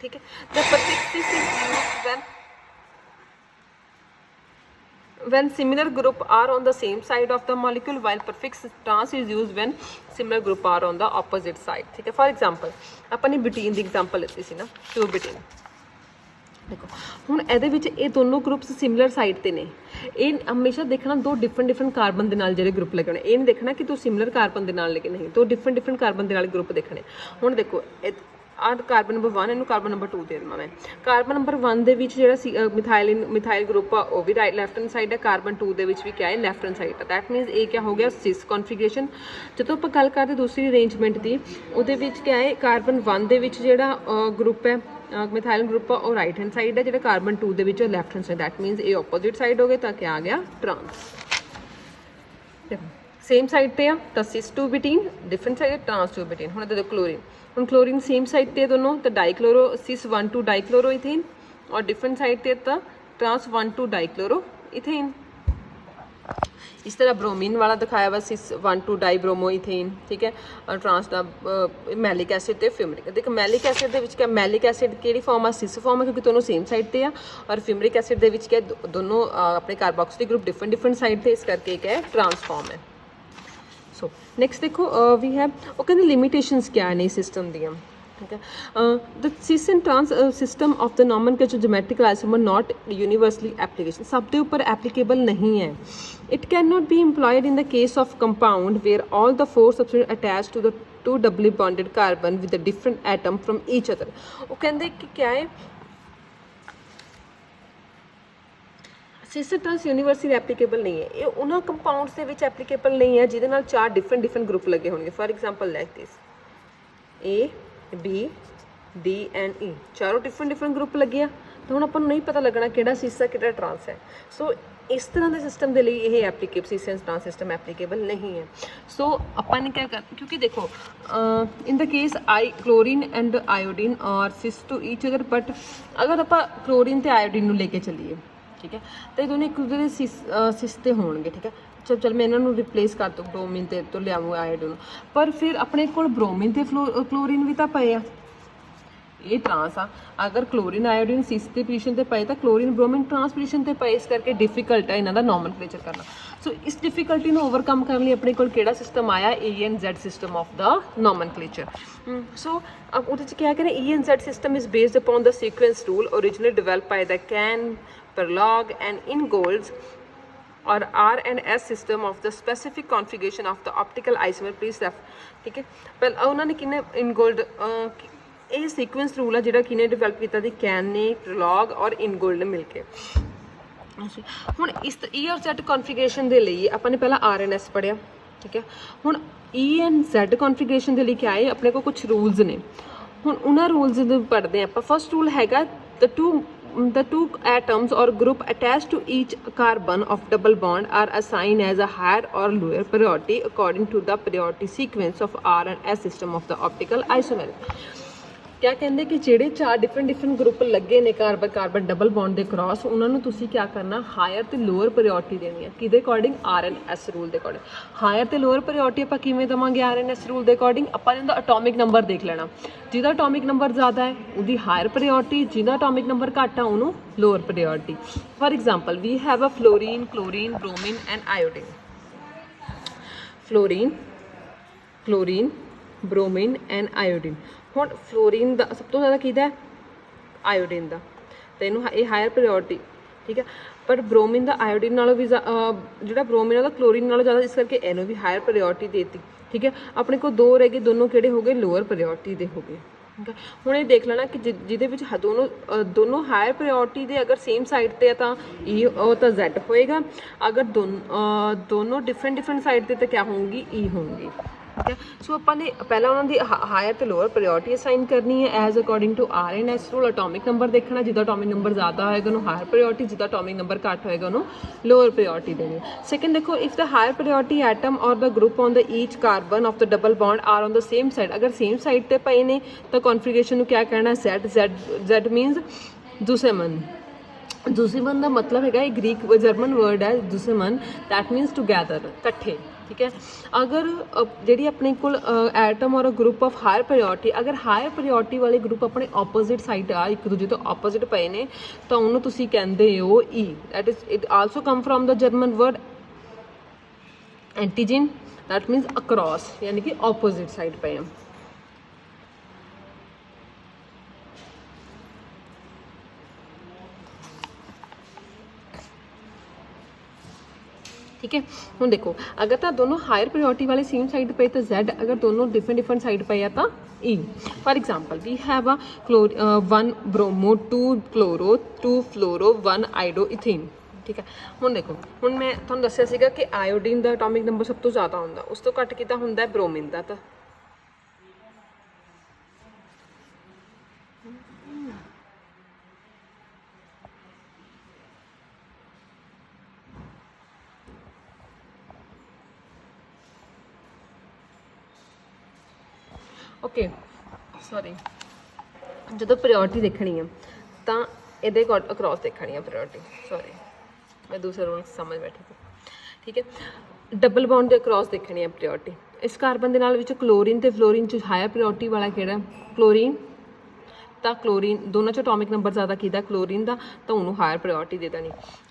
ठीक है। The prefix cis is used when similar group are on the same side of the molecule, while prefix trans is used when similar group are on the opposite side, ठीक है। फॉर एग्जाम्पल ਆਪਾਂ ਨੇ ਬਿਟੀਨ ਦੀ example ਲਿੱਤੀ ਸੀ ਨਾ, 2 ਬਿਟੀਨ। देखो ਹੁਣ ਇਹਦੇ ਵਿੱਚ ਇਹ ਦੋਨੋਂ ਗਰੁੱਪਸ ਸਿਮਿਲਰ ਸਾਈਡ ਤੇ ਨੇ। ਇਹ ਹਮੇਸ਼ਾ ਦੇਖਣਾ ਦੋ ਡਿਫਰੈਂਟ ਕਾਰਬਨ ਦੇ ਨਾਲ ਜਿਹੜੇ ਗਰੁੱਪ ਲੱਗੇ ਹੋਣੇ, ਇਹ ਨਹੀਂ ਦੇਖਣਾ ਕਿ ਤੂੰ ਸਿਮਿਲਰ ਕਾਰਬਨ ਦੇ ਨਾਲ ਲੈ ਕੇ ਨਹੀਂ, ਦੋ ਡਿਫਰੈਂਟ ਕਾਰਬਨ ਦੇ ਨਾਲ ਗਰੁੱਪ ਦੇਖਣੇ। ਹੁਣ ਦੇਖੋ ਆਹ ਕਾਰਬਨ ਨੰਬਰ 1, ਇਹਨੂੰ ਕਾਰਬਨ ਨੰਬਰ 2 ਦੇ ਦੇਵਾਂ ਮੈਂ। ਕਾਰਬਨ ਨੰਬਰ 1 ਦੇ ਵਿੱਚ ਜਿਹੜਾ ਮਿਥਾਈਲ ਗਰੁੱਪ ਆ ਉਹ ਵੀ ਲੈਫਟ ਹੈਂਡ ਸਾਈਡ ਹੈ, ਕਾਰਬਨ 2 ਦੇ ਵਿੱਚ ਵੀ ਕਿਆ ਹੈ, ਲੈਫਟ ਹੈਂਡ ਸਾਈਡ ਹੈ। ਦੈਟ ਮੀਨਸ ਇਹ ਕਿਆ ਹੋ ਗਿਆ, ਸਿਸ ਕਨਫੀਗਰੇਸ਼ਨ। ਜਦੋਂ ਆਪਾਂ ਗੱਲ ਕਰਦੇ ਦੂਸਰੀ ਅਰੇਂਜਮੈਂਟ ਦੀ, ਉਹਦੇ ਵਿੱਚ ਕਿਆ ਹੈ, ਕਾਰਬਨ 1 ਦੇ ਵਿੱਚ ਜਿਹੜਾ ਗਰੁੱਪ ਹੈ ਮਿਥਾਈਲ ਗਰੁੱਪ ਉਹ ਰਾਈਟ ਹੈਂਡ ਸਾਈਡ ਹੈ, ਜਿਹੜਾ ਕਾਰਬਨ 2 ਦੇ ਵਿੱਚ ਉਹ left hand side. That means ਇਹ ਆਪੋਜ਼ਿਟ ਸਾਈਡ ਹੋ ਗਏ ਤਾਂ ਕਿਆ ਆ ਗਿਆ, ਟਰਾਂਸ। ਸੇਮ ਸਾਈਡ ਤੇ ਆ ਤਾਂ ਸਿਸ 2 ਬਿਟੀਨ, ਡਿਫਰੈਂਟ ਸਾਈਡ ਟਰਾਂਸ 2 ਬਿਟੀਨ। ਹੁਣ ਦੇਖੋ ਕਲੋਰੀਨ, ਹੁਣ ਕਲੋਰੀਨ सेम साइड पे दोनों तो डाइक्लोरो सिस 1 2 डाइक्लोरो इथेन, और डिफरेंट साइड पे तो ट्रांस 1 2 डाइक्लोरो इथेन। इस तरह ब्रोमीन वाला दिखाया हुआ सिस 1 2 डाइब्रोमो इथेन, ठीक है। और ट्रांस का मैलिक एसिड ते फ्यूमरिक। देखो मैलिक एसिड दे विच क्या, मैलिक एसिड किहड़ी फॉर्म आ, सिस फॉर्म है क्योंकि दोनों सेम साइड पे आ, और फ्यूमरिक एसिड दे विच क्या दोनों अपने कार्बोक्सिलिक ग्रुप डिफरेंट साइड थे, इस करके क्या है, ट्रांस फॉर्म है। सो नैक्सट देखो वी हैव वो कहते लिमिटेशंस क्या है नई सिस्टम दियाँ, ठीक है। The cis and trans system of the nomenclature geometrical isomer not universally application, सब के ऊपर एप्लीकेबल नहीं है। It can not be employed in the case of compound where all the 4 substance attach to the 2 doubly bonded carbon with a different atom from each other. वो कहते कि क्या है, सिस ट्रांस यूनिवर्सल एप्लीकेबल नहीं है, ये उन्होंने compounds के विच एप्लीकेबल नहीं है जिहदे नाल 4 डिफरेंट ग्रुप लगे होंगे। For example like this A B D and E, चारों डिफरेंट ग्रुप लगे आ, तो हुण आपां नूं नहीं पता लगना किहड़ा सिस है किहड़ा ट्रांस है। सो इस तरह के सिस्टम के लिए ये applicable cis and trans system applicable नहीं है। सो अपन ने क्या कर, क्योंकि देखो in the case I chlorine and iodine और cis to each other, but अगर आप क्लोरीन तो आयोडीन नूं लेके चलीए, ठीक है, तो ये दोनों एक दूसरे के सिस ते होणगे, ठीक है। चल मैं इन्हों रिप्लेस कर दूँ, ब्रोमीन तो लियाऊँ आयोडीन, पर फिर अपने को ब्रोमीन ते क्लोरीन भी तो पे आ, ये ट्रांस आ। अगर क्लोरीन आयोडीन सिस की पोजीशन पर पे तो क्लोरीन ब्रोमीन ट्रांस पोजीशन पर पे, इस करके डिफिकल्ट है इन्हों का नॉमनक्लेचर करना। सो इस डिफिकल्टी को ओवरकम करने अपने को केड़ा सिस्टम आया, E&Z system of the nomenclature. So अब वो क्या करें, E&Z system is based upon the sequence rule originally develop by the Cahn Perlog and Ingold's or R and S system of the specific configuration of the optical isomer, please ref, ठीक है। पहले उन्होंने किने इनगोल्ड ये sequence rule है जिहड़ा किने develop किया थी, कैन ने, प्रलॉग और इनगोल्ड ने मिलके। हुण इस E और Z कॉन्फिगरेशन के लिए अपने पहला R and S पढ़िया, ठीक है। हुण E and Z कॉन्फिगरेशन के लिए क्या है, अपने को कुछ रूल्स ने। हुण उन्हां रूल्स पढ़ते हैं आप। फर्स्ट रूल हैगा the two atoms or group attached to each carbon of double bond are assigned as a higher or lower priority according to the priority sequence of R and S system of the optical isomer। क्या कहते कि ਜਿਹੜੇ 4 different group लगे ने carbon double bond के cross, उन्होंने तुसी क्या करना, हायर तो लोअर प्रायोरिटी देनी है कि अकॉर्डिंग R&S रूल के अकॉर्डिंग। हायर तो लोअर प्रायोरिटी आप किवें देवांगे R&S रूल के अकॉर्डिंग, अपन अटोमिक नंबर देख लेना, जिहदा अटोमिक नंबर ज़्यादा है उसकी हायर प्रायोरिटी, जिहदा अटोमिक नंबर घट है उन्होंने lower priority. For example we have a fluorine, chlorine, bromine and iodine. Fluorine, chlorine, bromine and iodine. हुण फ्लोरीन का सब तो ज़्यादा किहदा, आयोडीन का, तो इनू ये हायर प्रायोरिटी, ठीक है। पर ब्रोमीन का आयोडीन नालों भी जो ब्रोमीन है क्लोरीन नालों ज़्यादा, इस करके इनू भी हायर प्रायोरिटी देती, ठीक है। अपने को 2 रह गए, दोनों किहड़े हो गए, लोअर प्रायोरिटी दे हो गए, ਠੀਕ ਹੈ। ਹੁਣ ਇਹ ਦੇਖ ਲੈਣਾ ਕਿ ਜਿਹਦੇ ਵਿੱਚ ਦੋਨੋਂ ਹਾਇਰ ਪ੍ਰਾਇੋਰਟੀ ਦੇ ਅਗਰ ਸੇਮ ਸਾਈਡ ਤੇ ਆ ਤਾਂ ਈ ਉਹ ਤਾਂ ਜ਼ੈਡ ਹੋਏਗਾ, ਅਗਰ ਦੋਨੋਂ ਡਿਫਰੈਂਟ ਸਾਈਡ ਤੇ ਤਾਂ ਕਿਆ ਹੋਊਗੀ, ਈ ਹੋਊਗੀ। ਠੀਕ ਹੈ। ਸੋ ਆਪਾਂ ਨੇ ਪਹਿਲਾਂ ਉਹਨਾਂ ਦੀ ਹਾਇਰ ਤੇ ਲੋਅਰ ਪ੍ਰਾਇੋਰਟੀ ਅਸਾਈਨ ਕਰਨੀ ਹੈ as according to R and S rule. Atomic number ਦੇਖਣਾ, ਜਿੱਦਾਂ ਅਟੋਮਿਕ ਨੰਬਰ ਜ਼ਿਆਦਾ ਹੋਏਗਾ ਉਹਨੂੰ ਹਾਇਰ ਪ੍ਰਾਇੋਰਟੀ, ਜਿੱਦਾਂ ਅਟੋਮਿਕ ਨੰਬਰ ਘੱਟ ਹੋਏਗਾ ਉਹਨੂੰ ਲੋਅਰ ਪ੍ਰਾਇੋਰਟੀ ਦੇਣੀ। ਸੈਕਿੰਡ ਦੇਖੋ, if the higher priority atom or the group on the each carbon of the double bond are on the same side, ਅਗਰ ਸੇਮ ਸਾਈਡ ਤੇ ਪਏ ਨੇ ਤਾਂ ਕੌਨਫੀਗਰੇਸ਼ਨ ਨੂੰ ਕਿਆ ਕਹਿਣਾ, ਜ਼ੈਡ ਮੀਨਸ ਦੁਸ਼ਮਨ। ਦੁਸ਼ਮਨ ਦਾ ਮਤਲਬ ਹੈਗਾ, ਇਹ ਗ੍ਰੀਕ ਜਰਮਨ ਵਰਡ ਹੈ ਦੁਸ਼ਮਨ, ਦੈਟ ਮੀਨਸ ਟੂਗੈਦਰ, ਇਕੱਠੇ। ਠੀਕ ਹੈ। ਅਗਰ ਜਿਹੜੀ ਆਪਣੇ ਕੋਲ ਐਟਮ ਔਰ ਗਰੁੱਪ ਆਫ ਹਾਇਰ ਪ੍ਰਾਇੋਰਟੀ, ਅਗਰ ਹਾਇਰ ਪ੍ਰਾਇੋਰਟੀ ਵਾਲੇ ਗਰੁੱਪ ਆਪਣੇ ਆਪੋਜ਼ਿਟ ਸਾਈਡ ਆ, ਇੱਕ ਦੂਜੇ ਤੋਂ ਆਪੋਜ਼ਿਟ ਪਏ ਨੇ, ਤਾਂ ਉਹਨੂੰ ਤੁਸੀਂ ਕਹਿੰਦੇ ਹੋ E. That is it also come from the German word entgegen, that means across, ਯਾਨੀ ਕਿ ਆਪੋਜ਼ਿਟ ਸਾਈਡ ਪਏ ਆ। ठीक है। ਹੁਣ देखो, अगर तो दोनों हायर प्रायोरिटी वाले सेम साइड पे तो Z, अगर दोनों डिफरेंट साइड पे है तो E। For example we have a 1 bromo 2 chloro 2 fluoro 1 iodo ethene. ठीक है। ਹੁਣ देखो, ਹੁਣ मैं ਤੁਹਾਨੂੰ ਦੱਸਿਆ ਸੀਗਾ ਕਿ ਆਇਓਡੀਨ ਦਾ ਐਟੋਮਿਕ ਨੰਬਰ ਸਭ ਤੋਂ ਜ਼ਿਆਦਾ ਹੁੰਦਾ, ਉਸ ਤੋਂ ਘੱਟ ਕਿਤਾ ਹੁੰਦਾ ਬ੍ਰੋਮੀਨ ਦਾ। ਤਾਂ ਓਕੇ ਸੌਰੀ, ਜਦੋਂ ਪ੍ਰਾਇੋਰਟੀ ਦੇਖਣੀ ਹੈ ਤਾਂ ਇਹਦੇ ਅਕਰੋਸ ਦੇਖਣੀ ਹੈ ਪ੍ਰਾਇੋਰਟੀ। ਸੌਰੀ, ਮੈਂ ਦੂਸਰੇ ਰੂਲ ਸਮਝ ਬੈਠੀ ਸੀ। ਠੀਕ ਹੈ। ਡਬਲ ਬੌਂਡ ਦੇ ਅਕਰੋਸ ਦੇਖਣੀ ਹੈ ਪ੍ਰਾਇੋਰਟੀ। ਇਸ ਕਾਰਬਨ ਦੇ ਨਾਲ ਵਿੱਚ ਕਲੋਰੀਨ ਤੇ ਫਲੋਰੀਨ 'ਚ ਹਾਇਰ ਪ੍ਰਾਇੋਰਟੀ ਵਾਲਾ ਕਿਹੜਾ, ਕਲੋਰੀਨ। ਤਾਂ ਕਲੋਰੀਨ ਦੋਨਾਂ 'ਚ ਅਟੋਮਿਕ ਨੰਬਰ ਜ਼ਿਆਦਾ ਕਿਹਦਾ, ਕਲੋਰੀਨ ਦਾ, ਤਾਂ ਉਹਨੂੰ ਹਾਇਰ ਪ੍ਰਾਇੋਰਟੀ ਦੇ ਦੇਣੀ।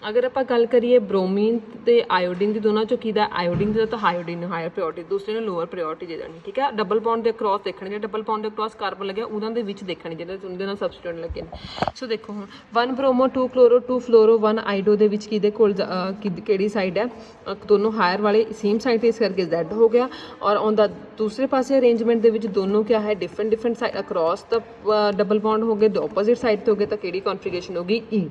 ਅਗਰ ਆਪਾਂ ਗੱਲ ਕਰੀਏ ਬ੍ਰੋਮੀਨ ਤੇ ਆਇਓਡੀਨ ਦੀ, ਦੋਨਾਂ 'ਚੋਂ ਕਿਹਦਾ, ਆਇਓਡੀਨ ਦਾ, ਤਾਂ ਆਇਓਡੀਨ ਨੂੰ ਹਾਇਰ ਪ੍ਰਾਇੋਰਟੀ, ਦੂਸਰੇ ਨੂੰ ਲੋਅਰ ਪ੍ਰਾਇੋਰਟੀ ਦੇ ਦੇਣੀ। ਠੀਕ ਹੈ। ਡਬਲ ਬੌਂਡ ਦੇ ਅਕਰੋਸ ਦੇਖਣੇ, ਜਿਹੜੇ ਡਬਲ ਬੌਂਡ ਦੇ ਅਕਰੋਸ ਕਾਰਬਨ ਲੱਗਿਆ ਉਹਨਾਂ ਦੇ ਵਿੱਚ ਦੇਖਣੇ, ਜਿਹੜੇ ਉਹਦੇ ਨਾਲ ਸਬਸਟੀਟਿਊਟ ਲੱਗੇ ਨੇ। ਸੋ ਦੇਖੋ ਹੁਣ 1 ਬ੍ਰੋਮੋ 2 ਕਲੋਰੋ 2 ਫਲੋਰੋ 1 ਆਈਡੋ ਦੇ ਵਿੱਚ ਕਿਹਦੇ ਕੋਲ ਕਿਹੜੀ ਸਾਈਡ ਹੈ, ਦੋਨੋਂ ਹਾਇਰ ਵਾਲੇ ਸੇਮ ਸਾਈਡ ਤੇ, ਇਸ ਕਰਕੇ ਜ਼ੈਡ ਹੋ ਗਿਆ। ਔਰ ਔਨ ਦਾ ਦੂਸਰੇ ਪਾਸੇ ਅਰੇਂਜਮੈਂਟ ਦੇ ਵਿੱਚ ਦੋਨੋਂ ਕਿਆ ਹੈ, ਡਿਫਰੈਂਟ ਸਾਈਡ ਅਕਰੋਸ ਦਾ ਡਬਲ ਬੌਂਡ ਹੋ ਗਏ, ਆਪੋਜ਼ਿਟ ਸਾਈਡ ਤੇ ਹੋ ਗਏ, ਤਾਂ ਕਿਹੜੀ ਕੌਨਫੀਗਰੇਸ਼ਨ ਹੋਗੀ, ਈ।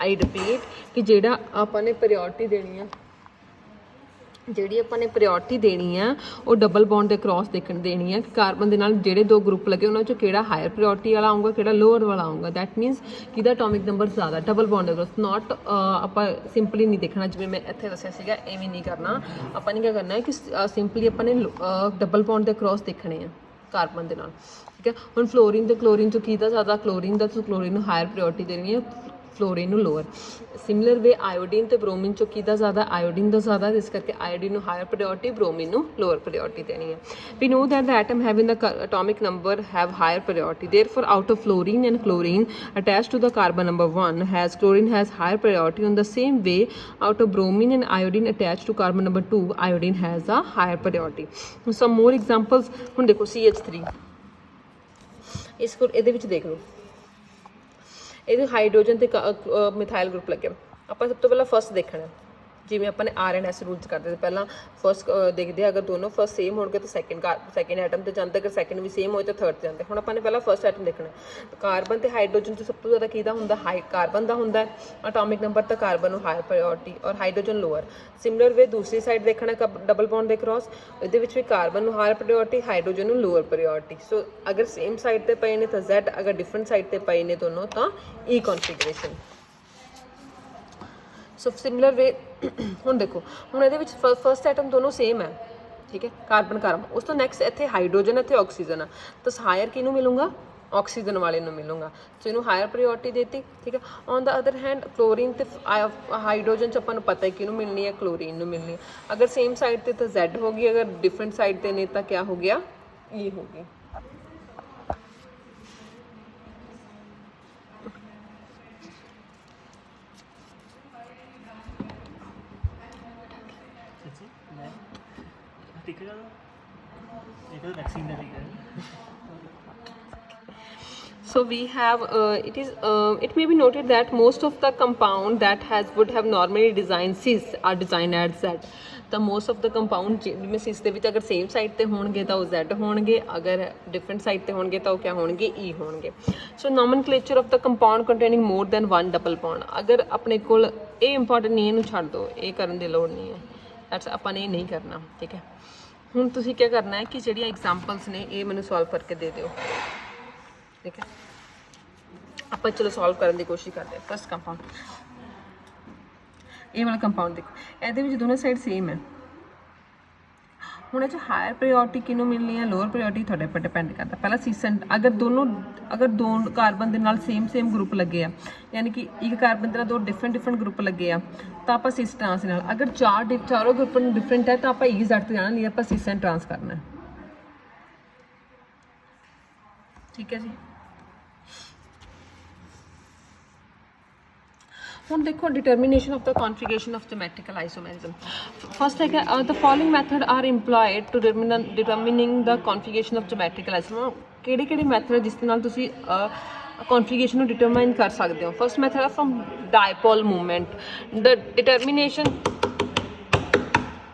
ਆਈ ਰਿਪੀਟ ਕਿ ਜਿਹੜਾ ਆਪਾਂ ਨੇ ਪ੍ਰਾਇੋਰਟੀ ਦੇਣੀ ਆ, ਜਿਹੜੀ ਆਪਾਂ ਨੇ ਪ੍ਰਾਇੋਰਟੀ ਦੇਣੀ ਆ ਉਹ ਡਬਲ ਬੌਂਡ ਦੇ ਕ੍ਰਾਸ ਦੇਣੀ ਆ ਕਿ ਕਾਰਬਨ ਦੇ ਨਾਲ ਜਿਹੜੇ ਦੋ ਗਰੁੱਪ ਲੱਗੇ ਉਹਨਾਂ 'ਚੋਂ ਕਿਹੜਾ ਹਾਇਰ ਪ੍ਰਾਇੋਰਟੀ ਵਾਲਾ ਆਊਗਾ, ਕਿਹੜਾ ਲੋਅਰ ਵਾਲਾ ਆਊਗਾ। ਦੈਟ ਮੀਨਸ ਕਿਹਦਾ ਅਟੋਮਿਕ ਨੰਬਰ ਜ਼ਿਆਦਾ, ਡਬਲ ਬੌਂਡ ਦੇ ਕ੍ਰਾਸ। ਨਾਟ ਆਪਾਂ ਸਿੰਪਲੀ ਨਹੀਂ ਦੇਖਣਾ ਜਿਵੇਂ ਮੈਂ ਇੱਥੇ ਦੱਸਿਆ ਸੀਗਾ, ਐਵੇਂ ਨਹੀਂ ਕਰਨਾ। ਆਪਾਂ ਨੇ ਕੀ ਕਰਨਾ ਹੈ ਕਿ ਸਿੰਪਲੀ ਆਪਾਂ ਨੇ ਡਬਲ ਬੌਂਡ ਦੇ ਕ੍ਰਾਸ ਦੇਖਣੇ ਆ ਕਾਰਬਨ ਦੇ ਨਾਲ। ਠੀਕ ਹੈ। ਹੁਣ ਫਲੋਰੀਨ ਤੇ ਕਲੋਰੀਨ 'ਚੋਂ ਕਿਹਦਾ ਜ਼ਿਆਦਾ, ਕਲੋਰੀਨ ਦਾ, ਤਾਂ ਕਲੋਰੀਨ ਨੂੰ ਹਾਇਰ ਪ੍ਰਾਇੋਰਟੀ ਦੇਣੀ ਹੈ, ਫਲੋਰੀਨ ਨੂੰ ਲੋਅਰ। ਸਿਮਿਲਰ ਵੇ ਆਇਓਡੀਨ ਤੇ ਬ੍ਰੋਮੀਨ 'ਚੋਂ ਕਿਹਦਾ ਜ਼ਿਆਦਾ, ਆਇਓਡੀਨ ਦਾ ਜ਼ਿਆਦਾ, ਇਸ ਕਰਕੇ ਆਇਓਡੀਨ ਨੂੰ ਹਾਇਰ ਪ੍ਰਾਇੋਰਟੀ, ਬ੍ਰੋਮੀਨ ਨੂੰ ਲੋਅਰ ਪ੍ਰਾਇੋਰਟੀ ਦੇਣੀ ਹੈ। We know that the atom having the atomic number have higher priority, therefore out of fluorine and chlorine attached to the carbon number 1 chlorine has higher priority. On the same way, out of bromine and iodine attached to carbon number 2 iodine has a higher priority. Some more examples, ਹੁਣ ਦੇਖੋ CH3, ਇਸ ਕੋਲ ਇਹਦੇ ਵਿੱਚ ਦੇਖ ਲਓ, ਇਹਦੇ hydrogen ਤੇ ਮਿਥਾਈਲ ਗਰੁੱਪ ਲੱਗਿਆ। ਆਪਾਂ ਸਭ ਤੋਂ ਪਹਿਲਾਂ ਫਸਟ ਦੇਖਣਾ, ਜਿਵੇਂ ਆਪਾਂ ਨੇ ਆਰ ਐਂਡ ਐਸ ਰੂਲਸ ਕਰਦੇ ਤੇ ਪਹਿਲਾਂ ਫਸਟ ਦੇਖਦੇ, ਅਗਰ ਦੋਨੋਂ ਫਸਟ ਸੇਮ ਹੋਣਗੇ ਤਾਂ ਸੈਕਿੰਡ ਐਟਮ ਤੇ ਜਾਂਦੇ, ਅਗਰ ਸੈਕਿੰਡ ਵੀ ਸੇਮ ਹੋਏ ਤਾਂ ਥਰਡ ਤੇ ਜਾਂਦੇ। ਹੁਣ ਆਪਾਂ ਨੇ ਪਹਿਲਾਂ ਫਸਟ ਐਟਮ ਦੇਖਣਾ। ਕਾਰਬਨ ਤੇ ਹਾਈਡਰੋਜਨ 'ਚ ਸਭ ਤੋਂ ਜ਼ਿਆਦਾ ਕਿਹਦਾ ਹੁੰਦਾ, ਕਾਰਬਨ ਦਾ ਹੁੰਦਾ। ਅਟੋਮਿਕ ਨੰਬਰ ਤਾਂ ਕਾਰਬਨ ਨੂੰ ਹਾਇਰ ਪ੍ਰਾਇੋਰਟੀ ਔਰ ਹਾਈਡਰੋਜਨ ਲੋਅਰ। ਸਿਮਿਲਰ ਵੇ ਦੂਸਰੀ ਸਾਈਡ ਦੇਖਣਾ ਡਬਲ ਬੌਂਡ ਦੇ ਕ੍ਰਾਸ, ਇਹਦੇ ਵਿੱਚ ਵੀ ਕਾਰਬਨ ਨੂੰ ਹਾਇਰ ਪ੍ਰਾਇੋਰਟੀ, ਹਾਈਡਰੋਜਨ ਨੂੰ ਲੋਅਰ ਪ੍ਰਾਇੋਰਟੀ। ਸੋ ਅਗਰ ਸੇਮ ਸਾਈਡ ਤੇ ਪਏ ਨੇ ਤਾਂ ਜ਼ੈਡ, ਅਗਰ ਡਿਫਰੈਂਟ ਸਾਈਡ ਤੇ ਪਏ ਨੇ ਦੋਨੋਂ ਤਾਂ ਈ ਕੌਨਫੀਗਰੇਸ਼ਨ। ਸੋ ਸਿਮਿਲਰ ਵੇ ਹੁਣ ਦੇਖੋ, ਹੁਣ ਇਹਦੇ ਵਿੱਚ ਫਸਟ ਐਟਮ ਦੋਨੋਂ ਸੇਮ ਹੈ। ਠੀਕ ਹੈ, ਕਾਰਬਨ ਕਾਰਬਨ। ਉਸ ਤੋਂ ਨੈਕਸਟ ਇੱਥੇ ਹਾਈਡਰੋਜਨ, ਇੱਥੇ ਆਕਸੀਜਨ ਆ, ਤਾਂ ਹਾਇਰ ਕਿਹਨੂੰ ਮਿਲੂੰਗਾ, ਆਕਸੀਜਨ ਵਾਲੇ ਨੂੰ ਮਿਲੂੰਗਾ। ਸੋ ਇਹਨੂੰ ਹਾਇਰ ਪ੍ਰਾਇੋਰਟੀ ਦੇਤੀ। ਠੀਕ ਹੈ। On the other hand chlorine ਤੇ ਹਾਈਡਰੋਜਨ 'ਚ ਆਪਾਂ ਨੂੰ ਪਤਾ ਹੈ ਕਿਹਨੂੰ ਮਿਲਣੀ ਹੈ, ਕਲੋਰੀਨ ਨੂੰ ਮਿਲਣੀ ਹੈ। ਅਗਰ ਸੇਮ ਸਾਈਡ ਤੇ ਤਾਂ ਜ਼ੈਡ ਹੋ ਗਈ, ਅਗਰ ਡਿਫਰੈਂਟ ਸਾਈਡ ਤੇ ਨੇ ਤਾਂ ਕਿਆ ਹੋ ਗਿਆ, ਈ ਹੋ ਗਈ। So we have it may be noted that most of the compound that would have normally designed cis are designed as Z. ਤਾਂ ਮੋਸਟ ਆਫ ਦਾ ਕੰਪਾਊਂਡ ਜਿਵੇਂ ਸਿਸ ਦੇ ਵਿੱਚ ਅਗਰ ਸੇਮ ਸਾਈਡ ਤੇ ਹੋਣਗੇ ਤਾਂ ਉਹ Z ਹੋਣਗੇ, ਅਗਰ ਡਿਫਰੈਂਟ ਸਾਈਡ ਤੇ ਹੋਣਗੇ ਤਾਂ ਉਹ ਕਿਆ ਹੋਣਗੇ, E ਹੋਣਗੇ। So nomenclature of the compound containing more than 1 double bond, ਅਗਰ ਆਪਣੇ ਕੋਲ ਇਹ ਇੰਪੋਰਟੈਂਟ ਨਹੀਂ, ਇਹਨੂੰ ਛੱਡ ਦਿਓ, ਇਹ ਕਰਨ ਦੀ ਲੋੜ ਨਹੀਂ ਹੈ, ਦੈਟਸ ਆਪਾਂ ਨੇ ਇਹ ਨਹੀਂ ਕਰਨਾ, ਠੀਕ ਹੈ। ਹੁਣ ਤੁਸੀਂ ਕੀ ਕਰਨਾ ਹੈ ਕਿ ਜਿਹੜੀਆਂ ਐਗਜ਼ਾਮਪਲਸ ਨੇ ਇਹ ਮੈਨੂੰ ਸੋਲਵ ਕਰਕੇ ਦੇ ਦਿਓ, ਠੀਕ ਹੈ। ਆਪਾਂ ਚਲੋ ਸੋਲਵ ਕਰਨ ਦੀ ਕੋਸ਼ਿਸ਼ ਕਰਦੇ ਹਾਂ। ਫਸਟ ਕੰਪਾਊਂਡ, ਇਹ ਵਾਲਾ ਕੰਪਾਊਂਡ ਦੇਖੋ, ਇਹਦੇ ਵਿੱਚ ਦੋਨੋਂ ਸਾਈਡ ਸੇਮ ਹੈ। ਹੁਣ ਇਹ 'ਚ ਹਾਇਰ ਪ੍ਰਾਇੋਰਟੀ ਕਿਹਨੂੰ ਮਿਲਣੀ ਹੈ, ਲੋਅਰ ਪ੍ਰਾਇੋਰਟੀ ਤੁਹਾਡੇ ਉੱਪਰ ਡਿਪੈਂਡ ਕਰਦਾ। ਪਹਿਲਾਂ ਸੀਸੈਂਟ ਅਗਰ ਦੋ ਕਾਰਬਨ ਦੇ ਨਾਲ ਸੇਮ ਗਰੁੱਪ ਲੱਗੇ ਆ, ਯਾਨੀ ਕਿ ਇੱਕ ਕਾਰਬਨ ਦੇ ਨਾਲ ਦੋ ਡਿਫਰੈਂਟ ਗਰੁੱਪ ਲੱਗੇ ਆ, ਤਾਂ ਆਪਾਂ ਸਿਸ ਟ੍ਰਾਂਸ ਨਾਲ, ਅਗਰ ਚਾਰੋਂ ਗਰੁੱਪ ਡਿਫਰੈਂਟ ਹੈ ਤਾਂ ਆਪਾਂ E Z ਤੇ ਜਾਣਾ, ਨਹੀਂ ਆਪਾਂ ਸਿਸ ਐਂਡ ਟ੍ਰਾਂਸ ਕਰਨਾ, ਠੀਕ ਹੈ ਜੀ। ਹੁਣ ਦੇਖੋ determination of the configuration of geometrical isomerism. First ਹੈਗਾ the following method are employed to determining the configuration of geometrical isomer. ਕਿਹੜੇ ਮੈਥਡ ਜਿਸ ਦੇ ਨਾਲ ਤੁਸੀਂ ਕਨਫਿਗਰੇਸ਼ਨ ਨੂੰ ਡਿਟਰਮਾਈਨ ਕਰ ਸਕਦੇ ਹੋ। ਫਸਟ ਮੈਥਡ ਹੈ from dipole movement. The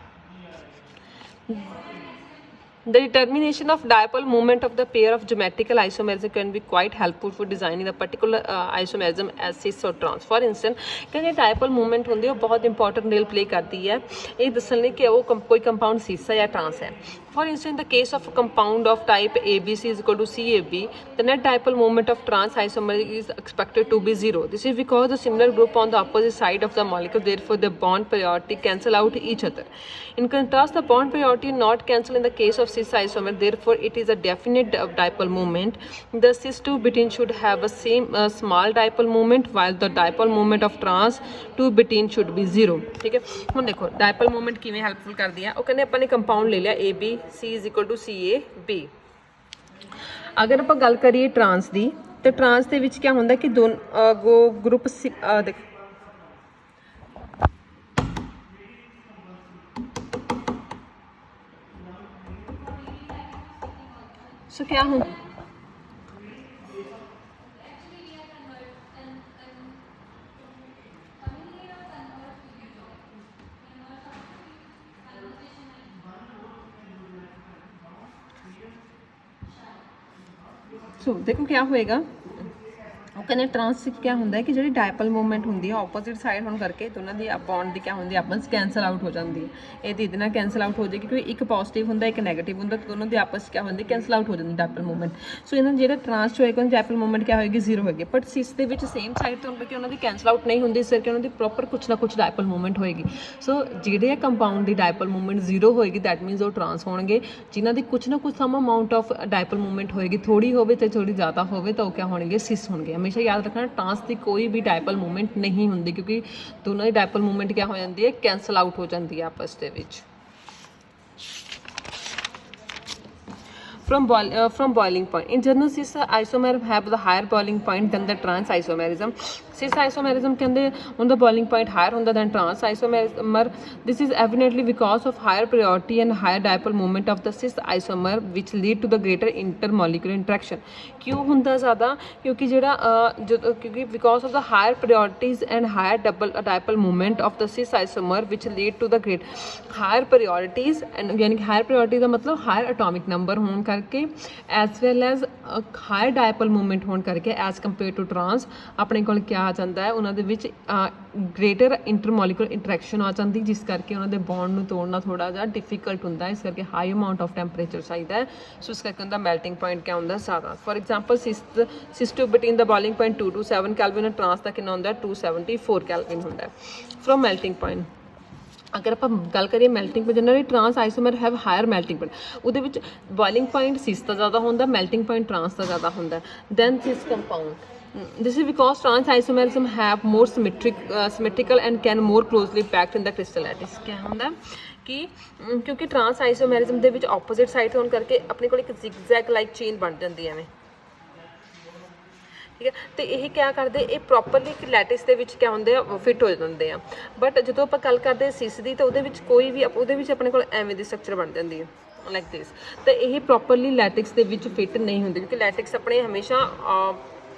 determination of dipole moment of the pair of geometrical isomerism can be quite helpful for designing the particular isomerism as cis or trans. For instance, ਜਿਹੜੀ dipole moment ਹੁੰਦੀ ਹੈ ਉਹ ਬਹੁਤ important role play ਕਰਦੀ ਹੈ ਇਹ ਦੱਸਣ ਲਈ ਕਿ ਉਹ ਕੋਈ ਕੰਪਾਊਂਡ cis ਹੈ ਜਾਂ trans ਹੈ। For instance, in the case of a compound of type ABC is equal to CAB, the net dipole moment of trans isomer is expected to be 0. This is because the similar group on the opposite side of the molecule, therefore the bond priority cancel out each other. In contrast, the bond priority not cancel in the case of cis isomer, therefore it is a definite dipole moment. The cis 2 butene should have a same small dipole moment, while the dipole moment of trans 2 butene should be 0. ठीक है। ਹੁਣ देखो dipole moment ਕਿਵੇਂ helpful ਕਰਦੀ ਹੈ। ਉਹ ਕਹਿੰਦੇ ਆਪਾਂ ਨੇ ਕੰਪਾਊਂਡ ਲੈ ਲਿਆ AB, C is equal to CAB। ਅਗਰ ਆਪਾਂ ਗੱਲ ਕਰੀਏ ਟਰਾਂਸ ਦੀ, ਤੇ ਟਰਾਂਸ ਦੇ ਵਿੱਚ ਕੀ ਹੁੰਦਾ ਕਿ ਦੋ ਗਰੁੱਪ ਦੇਖ ਸੋ ਕੀ ਹੁੰਦਾ ਸੋ ਦੇਖੋ ਕੀ ਹੋਏਗਾ। ਉਹ ਕਹਿੰਦੇ ਟਰਾਂਸ ਵਿੱਚ ਕੀ ਹੁੰਦਾ ਹੈ ਕਿ ਜਿਹੜੀ ਡਾਇਪਲ ਮੂਵਮੈਂਟ ਹੁੰਦੀ ਹੈ ਆਪੋਜ਼ਿਟ ਸਾਈਡ ਹੋਣ ਕਰਕੇ ਦੋਨਾਂ ਦੀ ਬੌਂਡ ਦੀ ਕੀ ਹੁੰਦੀ ਹੈ ਆਪਸ ਕੈਂਸਲ ਆਊਟ ਹੋ ਜਾਂਦੀ ਹੈ। ਇਹਦੀ ਇਹਦੇ ਨਾਲ ਕੈਂਸਲ ਆਊਟ ਹੋ ਜਾਏਗੀ ਕਿਉਂਕਿ ਇੱਕ ਪੋਜ਼ਿਟਿਵ ਹੁੰਦਾ ਇੱਕ ਨੈਗੇਟਿਵ ਹੁੰਦਾ, ਦੋਨੋਂ ਦੀ ਆਪਸ ਕੀ ਹੁੰਦੀ ਕੈਂਸਲ ਆਊਟ ਹੋ ਜਾਂਦੀ ਡਾਇਪਲ ਮੂਵਮੈਂਟ। ਸੋ ਇਹਨਾਂ ਜਿਹੜਾ ਟਰਾਂਸ ਹੋਏਗਾ ਡਾਇਪਲ ਮੂਵਮੈਂਟ ਕੀ ਹੋਏਗੀ 0 ਹੋਏਗੀ। ਬਟ ਸਿਸ ਦੇ ਵਿੱਚ ਸੇਮ ਸਾਈਡ ਤੋਂ ਕਰਕੇ ਉਹਨਾਂ ਦੀ ਕੈਂਸਲ ਆਊਟ ਨਹੀਂ ਹੁੰਦੀ, ਇਸ ਕਰਕੇ ਉਹਨਾਂ ਦੀ ਪ੍ਰੋਪਰ ਕੁਛ ਨਾ ਕੁਛ ਡਾਇਪਲ ਮੂਵਮੈਂਟ ਹੋਏਗੀ। ਸੋ ਜਿਹੜੇ ਕੰਪਾਊਂਡ ਦੀ ਡਾਇਪਲ ਮੂਵਮੈਂਟ 0 ਹੋਏਗੀ ਦੈਟ ਮੀਨਸ ਉਹ ਟਰਾਂਸ ਹੋਣਗੇ। ਜਿਨ੍ਹਾਂ ਦੀ ਕੁਛ ਨਾ ਕੁਛ ਸਮ ਅਮਾਊਂਟ ਆਫ ਡਾਇਪਲ ਮੂਵਮੈਂਟ ਹੋਏਗੀ, ਥੋੜੀ ਹੋਵੇ ਤੇ ਥੋੜੀ ਜ਼ਿਆਦਾ ਹੋਵੇ ਤਾਂ ਉਹ ਕੀ ਹੋਣਗੇ ਸਿਸ ਹੋਣਗੇ। ਹਮੇਸ਼ਾ ਯਾਦ ਰੱਖਣਾ ਟਰਾਂਸ ਦੀ ਕੋਈ ਵੀ ਡਾਇਪਲ ਮੂਵਮੈਂਟ ਨਹੀਂ ਹੁੰਦੀ ਕਿਉਂਕਿ ਦੋਨਾਂ ਦੀ ਡਾਇਪਲ ਮੂਵਮੈਂਟ ਕੀ ਹੋ ਜਾਂਦੀ ਹੈ ਕੈਂਸਲ ਆਊਟ ਹੋ ਜਾਂਦੀ ਹੈ ਆਪਸ ਦੇ ਵਿੱਚ। From boiling point, in general cis isomer have the higher boiling point than the trans isomerism. Cis isomerism ਕਹਿੰਦੇ on the boiling point higher ਹੁੰਦਾ than trans isomer. This is evidently because of higher priority and higher dipole moment of the cis isomer which lead to the greater intermolecular interaction. ਕਿਉਂ ਹੁੰਦਾ ਜ਼ਿਆਦਾ ਕਿਉਂਕਿ ਜਿਹੜਾ ਕਿਉਂਕਿ because of the higher priorities and higher dipole moment of the cis isomer which lead to the great higher priorities and ਯਾਨੀ ਕਿ higher priority ਦਾ ਮਤਲਬ higher atomic number ਹੋਣ ਕਰਕੇ as well as higher dipole moment ਹੋਣ ਕਰਕੇ as compared to trans ਆਪਣੇ ਕੋਲ ਕਿਆ ਆ ਜਾਂਦਾ ਹੈ ਉਹਨਾਂ ਦੇ ਵਿੱਚ ਗ੍ਰੇਟਰ ਇੰਟਰਮੋਲੀਕੂਲਰ ਇੰਟਰੈਕਸ਼ਨ ਆ ਜਾਂਦੀ ਜਿਸ ਕਰਕੇ ਉਹਨਾਂ ਦੇ ਬੌਂਡ ਨੂੰ ਤੋੜਨਾ ਥੋੜਾ ਜਿਹਾ ਡਿਫਿਕਲਟ ਹੁੰਦਾ ਹੈ। ਇਸ ਕਰਕੇ ਹਾਈ ਅਮਾਊਂਟ ਆਫ ਟੈਂਪਰੇਚਰ ਚਾਹੀਦਾ ਹੈ। ਸੋ ਇਸ ਕਰਕੇ ਉਹਦਾ ਮੈਲਟਿੰਗ ਪੁਆਇੰਟ ਕਿਆ ਹੁੰਦਾ ਜ਼ਿਆਦਾ। For example cis 2 between the boiling point 227 kelvin, trans ਦਾ ਕਿੰਨਾ ਹੁੰਦਾ 274 ਕੈਲਵਿਨ ਹੁੰਦਾ ਫਰੋਮ ਮੈਲਟਿੰਗ ਪੁਆਇੰਟ। ਅਗਰ ਆਪਾਂ ਗੱਲ ਕਰੀਏ melting point generally trans isomer have higher melting point, ਉਹਦੇ ਵਿੱਚ ਬੋਇਲਿੰਗ ਪੁਆਇੰਟ ਸਿਸ ਦਾ ਜ਼ਿਆਦਾ ਹੁੰਦਾ, ਮੈਲਟਿੰਗ ਪੁਆਇੰਟ ਟਰਾਂਸ ਦਾ ਜ਼ਿਆਦਾ ਹੁੰਦਾ than cis compound. This is because trans isomerism have more symmetrical and can more closely packed in the crystal lattice. क्या ਹੁੰਦਾ कि क्योंकि trans isomerism ਦੇ ਵਿੱਚ opposite side ਹੋਣ ਕਰਕੇ ਆਪਣੇ ਕੋਲ ਇੱਕ zigzag like chain ਬਣ ਜਾਂਦੀ ਹੈ ਐਵੇਂ, ਠੀਕ ਹੈ। ਤੇ ਇਹ ਕਿਆ ਕਰਦੇ ਇਹ ਪ੍ਰੋਪਰਲੀ ਇੱਕ ਲੈਟਿਸ ਦੇ ਵਿੱਚ ਕਿਆ ਹੁੰਦੇ ਆ ਫਿੱਟ ਹੋ ਜਾਂਦੇ ਆ। ਬਟ ਜਦੋਂ ਆਪਾਂ ਗੱਲ ਕਰਦੇ ਸਿਸ ਦੀ ਤਾਂ ਉਹਦੇ ਵਿੱਚ ਕੋਈ ਵੀ ਉਹਦੇ ਵਿੱਚ ਆਪਣੇ ਕੋਲ ਐਵੇਂ ਦੀ ਸਟਰਕਚਰ ਬਣ ਜਾਂਦੀ ਹੈ ਲਾਈਕ ਦਿਸ। ਤਾਂ ਇਹ ਪ੍ਰੋਪਰਲੀ ਲੈਟਿਕਸ ਦੇ ਵਿੱਚ ਫਿੱਟ ਨਹੀਂ ਹੁੰਦੀ ਕਿਉਂਕਿ ਲੈਟਿਕਸ ਆਪਣੇ ਹਮੇਸ਼ਾ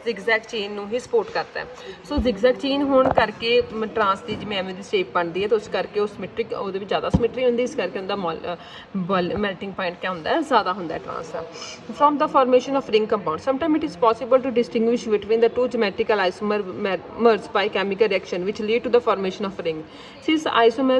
ਜ਼ਿਗਜ਼ੈਗ ਚੇਨ ਨੂੰ ਹੀ ਸਪੋਰਟ ਕਰਦਾ ਹੈ। ਸੋ ਜ਼ਿਗਜ਼ੈਗ ਚੇਨ ਹੋਣ ਕਰਕੇ ਟਰਾਂਸ ਦੀ ਜਿਵੇਂ ਐਵੇਂ ਦੀ ਸ਼ੇਪ ਬਣਦੀ ਹੈ, ਤਾਂ ਉਸ ਕਰਕੇ ਉਹ ਸਿਮੈਟ੍ਰਿਕ, ਉਹਦੇ ਵਿੱਚ ਜ਼ਿਆਦਾ ਸਿਮੈਟਰੀ ਹੁੰਦੀ, ਇਸ ਕਰਕੇ ਉਹਦਾ ਮੈਲਟਿੰਗ ਪੁਆਇੰਟ ਕਿਆ ਹੁੰਦਾ ਹੈ, ਜ਼ਿਆਦਾ ਹੁੰਦਾ ਹੈ ਟਰਾਂਸ ਦਾ। From the formation of ring compound, sometime it is possible to distinguish between the two geometrical isomer merged by chemical reaction which lead to the formation of ring. Since isomer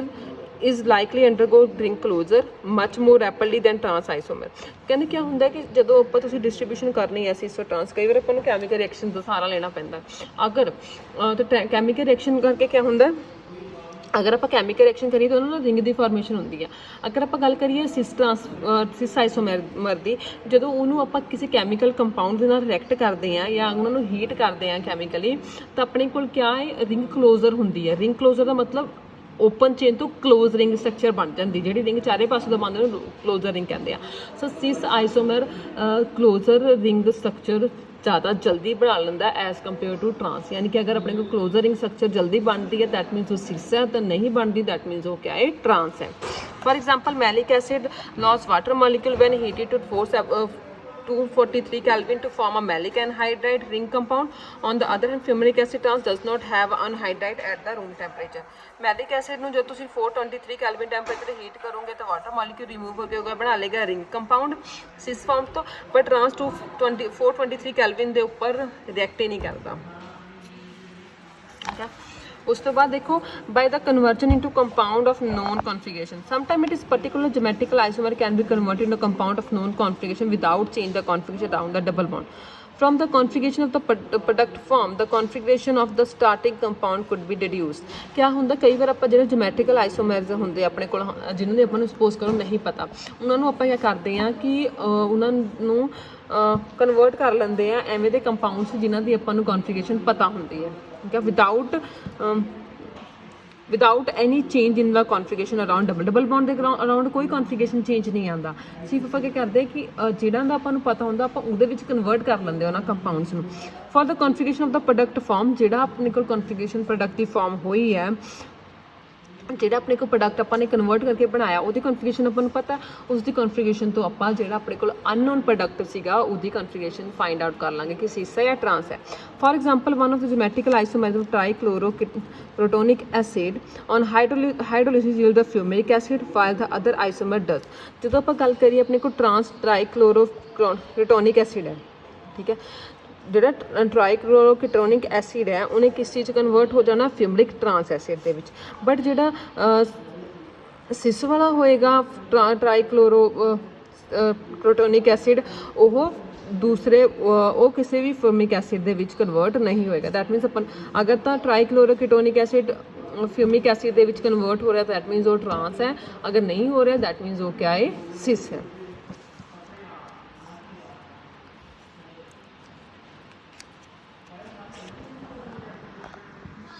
is likely undergo ring closure much more rapidly than trans isomer. ਕਹਿੰਦੇ ਕੀ ਹੁੰਦਾ ਕਿ ਜਦੋਂ ਆਪਾਂ ਤੁਸੀਂ distribution ਕਰਨੀ ਹੈ ਸਿਸ trans, ਕਈ ਵਾਰ ਆਪਾਂ ਨੂੰ ਕੈਮੀਕਲ ਰਿਐਕਸ਼ਨ ਦਾ ਸਹਾਰਾ ਲੈਣਾ ਪੈਂਦਾ। ਅਗਰ ਤਾਂ ਕੈਮੀਕਲ ਰਿਐਕਸ਼ਨ ਕਰਕੇ ਕੀ ਹੁੰਦਾ, ਅਗਰ ਆਪਾਂ ਕੈਮੀਕਲ ਰਿਐਕਸ਼ਨ ਕਰੀਏ ਤਾਂ ਉਹਨਾਂ ਨਾਲ ਰਿੰਗ ਦੀ ਫਾਰਮੇਸ਼ਨ ਹੁੰਦੀ ਹੈ। ਅਗਰ ਆਪਾਂ ਗੱਲ ਕਰੀਏ ਸਿਸ ਆਈਸੋਮਰ ਦੀ, ਜਦੋਂ ਉਹਨੂੰ ਆਪਾਂ ਕਿਸੇ ਕੈਮੀਕਲ ਕੰਪਾਊਂਡ ਦੇ ਨਾਲ ਰਿਐਕਟ ਕਰਦੇ ਹਾਂ ਜਾਂ ਉਹਨਾਂ ਨੂੰ ਹੀਟ ਕਰਦੇ ਹਾਂ ਕੈਮੀਕਲੀ, ਤਾਂ ਆਪਣੇ ਕੋਲ ਕਿਆ ਹੈ, ਰਿੰਗ ਕਲੋਜ਼ਰ ਹੁੰਦੀ ਹੈ। ਰਿੰਗ ਕਲੋਜ਼ਰ ਦਾ ਮਤਲਬ ਓਪਨ ਚੇਨ ਤੋਂ ਕਲੋਜ਼ ਰਿੰਗ ਸਟਰਕਚਰ ਬਣ ਜਾਂਦੀ, ਜਿਹੜੀ ਰਿੰਗ ਚਾਰੇ ਪਾਸੇ ਤੋਂ ਬਣਦੀ ਉਹਨੂੰ ਕਲੋਜ਼ਰ ਰਿੰਗ ਕਹਿੰਦੇ ਆ। ਸੋ ਸਿਸ ਆਈਸੋਮਰ ਕਲੋਜ਼ਰ ਰਿੰਗ ਸਟਰਕਚਰ ज़्यादा जल्दी बना लेंदा एज कंपेयर टू ट्रांस, यानी कि अगर अपने को क्लोजर रिंग स्ट्रक्चर जल्दी बनती है दैट मीनस वो सिस है, तो नहीं बनती दैट मीनस वो क्या है, ट्रांस है। For example maleic acid loss water molecule when heated to 243 Kelvin to form a maleic anhydride ring compound. On the other hand, fumaric acid trans does not have anhydride at the room temperature. Maleic acid ਨੂੰ ਜਦ ਤੁਸੀਂ 423 Kelvin temperature ਤੇ heat ਕਰੋਗੇ ਤਾਂ water molecule remove ਹੋ ਕੇ ਬਣਾ ਲੇਗਾ ring compound ਸਿਸ farm ਤੋਂ, ਬਟ ਟਰਾਂਸ 423 Kelvin ਦੇ ਉੱਪਰ ਰਿਐਕਟ ਹੀ ਨਹੀਂ ਕਰਦਾ। ਠੀਕ ਹੈ, ਉਸ ਤੋਂ ਬਾਅਦ ਦੇਖੋ by the conversion into compound of known configuration, sometime it is particular geometrical isomer can be converted into compound of known configuration without change the configuration around the double bond. From the configuration of the product form, the configuration of the starting compound could be deduced. क्या ਹੁੰਦਾ, ਕਈ ਵਾਰ ਆਪਾਂ ਜਿਹੜੇ geometrical ਆਈਸੋਮਰਸ ਹੁੰਦੇ ਆਪਣੇ ਕੋਲ, ਜਿਨ੍ਹਾਂ ਦੇ ਆਪਾਂ ਨੂੰ ਸਪੋਜ਼ ਕਰੋ ਨਹੀਂ ਪਤਾ, ਉਹਨਾਂ ਨੂੰ ਆਪਾਂ ਕੀ ਕਰਦੇ ਹਾਂ ਕਿ ਉਹਨਾਂ ਨੂੰ ਕਨਵਰਟ ਕਰ ਲੈਂਦੇ ਆ ਐਵੇਂ ਦੇ ਕੰਪਾਊਂਡਸ ਜਿਨ੍ਹਾਂ ਦੀ ਆਪਾਂ ਨੂੰ ਕਨਫਿਗਰੇਸ਼ਨ ਪਤਾ ਹੁੰਦੀ ਹੈ। ਠੀਕ ਹੈ, without any change in the configuration around double bond ਦੇ ਅਰਾਊਂਡ ਕੋਈ ਕਨਫਿਗਰੇਸ਼ਨ ਚੇਂਜ ਨਹੀਂ ਆਉਂਦਾ। ਸਿਰਫ ਆਪਾਂ ਕੀ ਕਰਦੇ ਕਿ ਜਿਹੜਾ ਦਾ ਆਪਾਂ ਨੂੰ ਪਤਾ ਹੁੰਦਾ ਆਪਾਂ ਉਹਦੇ ਵਿੱਚ ਕਨਵਰਟ ਕਰ ਲੈਂਦੇ ਉਹਨਾਂ ਕੰਪਾਊਂਡਸ ਨੂੰ। For the configuration of the product form, ਜਿਹੜਾ ਆਪਣੇ ਕੋਲ ਕਨਫਿਗਰੇਸ਼ਨ ਪ੍ਰੋਡਕਟ ਦੀ ਫਾਰਮ ਹੋਈ ਹੈ, ਜਿਹੜਾ ਆਪਣੇ ਕੋਲ ਪ੍ਰੋਡਕਟ ਆਪਾਂ ਨੇ ਕਨਵਰਟ ਕਰਕੇ ਬਣਾਇਆ, ਉਹਦੀ ਕਨਫਿਗਰੇਸ਼ਨ ਆਪਾਂ ਨੂੰ ਪਤਾ, ਉਸ ਦੀ ਕਨਫਿਗਰੇਸ਼ਨ ਤੋਂ ਆਪਾਂ ਜਿਹੜਾ ਆਪਣੇ ਕੋਲ ਅਨਨੋਨ ਪ੍ਰੋਡਕਟ ਸੀਗਾ ਉਹਦੀ ਕਨਫਿਗਰੇਸ਼ਨ ਫਾਈਂਡ ਆਊਟ ਕਰ ਲਾਂਗੇ ਕਿ ਸਿਸ ਹੈ ਜਾਂ ਟਰਾਂਸ ਹੈ। For example one of the geometrical isomers of trichloroprotonic acid on hydrolysis yield the fumaric acid while the other isomer does। ਜਦੋਂ ਆਪਾਂ ਗੱਲ ਕਰੀਏ ਆਪਣੇ ਕੋਲ ਟ੍ਰਾਈਕਲੋਰੋਪ੍ਰੋਟੋਨਿਕ ਐਸਿਡ ਹੈ, ਠੀਕ ਹੈ, ਜਿਹੜਾ ਟ੍ਰਾਈਕਲੋਰੋਕੀਟੋਨਿਕ ਐਸਿਡ ਹੈ ਉਹਨੇ ਕਿਸ ਚੀਜ਼ 'ਚ ਕਨਵਰਟ ਹੋ ਜਾਣਾ, ਫਿਊਮਰਿਕ ਟਰਾਂਸ ਐਸਿਡ ਦੇ ਵਿੱਚ। ਬਟ ਜਿਹੜਾ ਸਿਸ ਵਾਲਾ ਹੋਏਗਾ ਟ੍ਰਾਈਕਲੋਰੋਪ੍ਰੋਟੋਨਿਕ ਐਸਿਡ, ਉਹ ਦੂਸਰੇ ਉਹ ਕਿਸੇ ਵੀ ਫਿਊਮਿਕ ਐਸਿਡ ਦੇ ਵਿੱਚ ਕਨਵਰਟ ਨਹੀਂ ਹੋਏਗਾ। ਦੈਟ ਮੀਨਸ ਆਪਾਂ ਅਗਰ ਤਾਂ ਟ੍ਰਾਈਕਲੋਰੋਕੀਟੋਨਿਕ ਐਸਿਡ ਫਿਊਮਿਕ ਐਸਿਡ ਦੇ ਵਿੱਚ ਕਨਵਰਟ ਹੋ ਰਿਹਾ ਤਾਂ ਦੈਟ ਮੀਨਸ ਉਹ ਟਰਾਂਸ ਹੈ, ਅਗਰ ਨਹੀਂ ਹੋ ਰਿਹਾ ਦੈਟ ਮੀਨਸ ਉਹ ਕਿਆ ਹੈ, ਸਿਸ ਹੈ।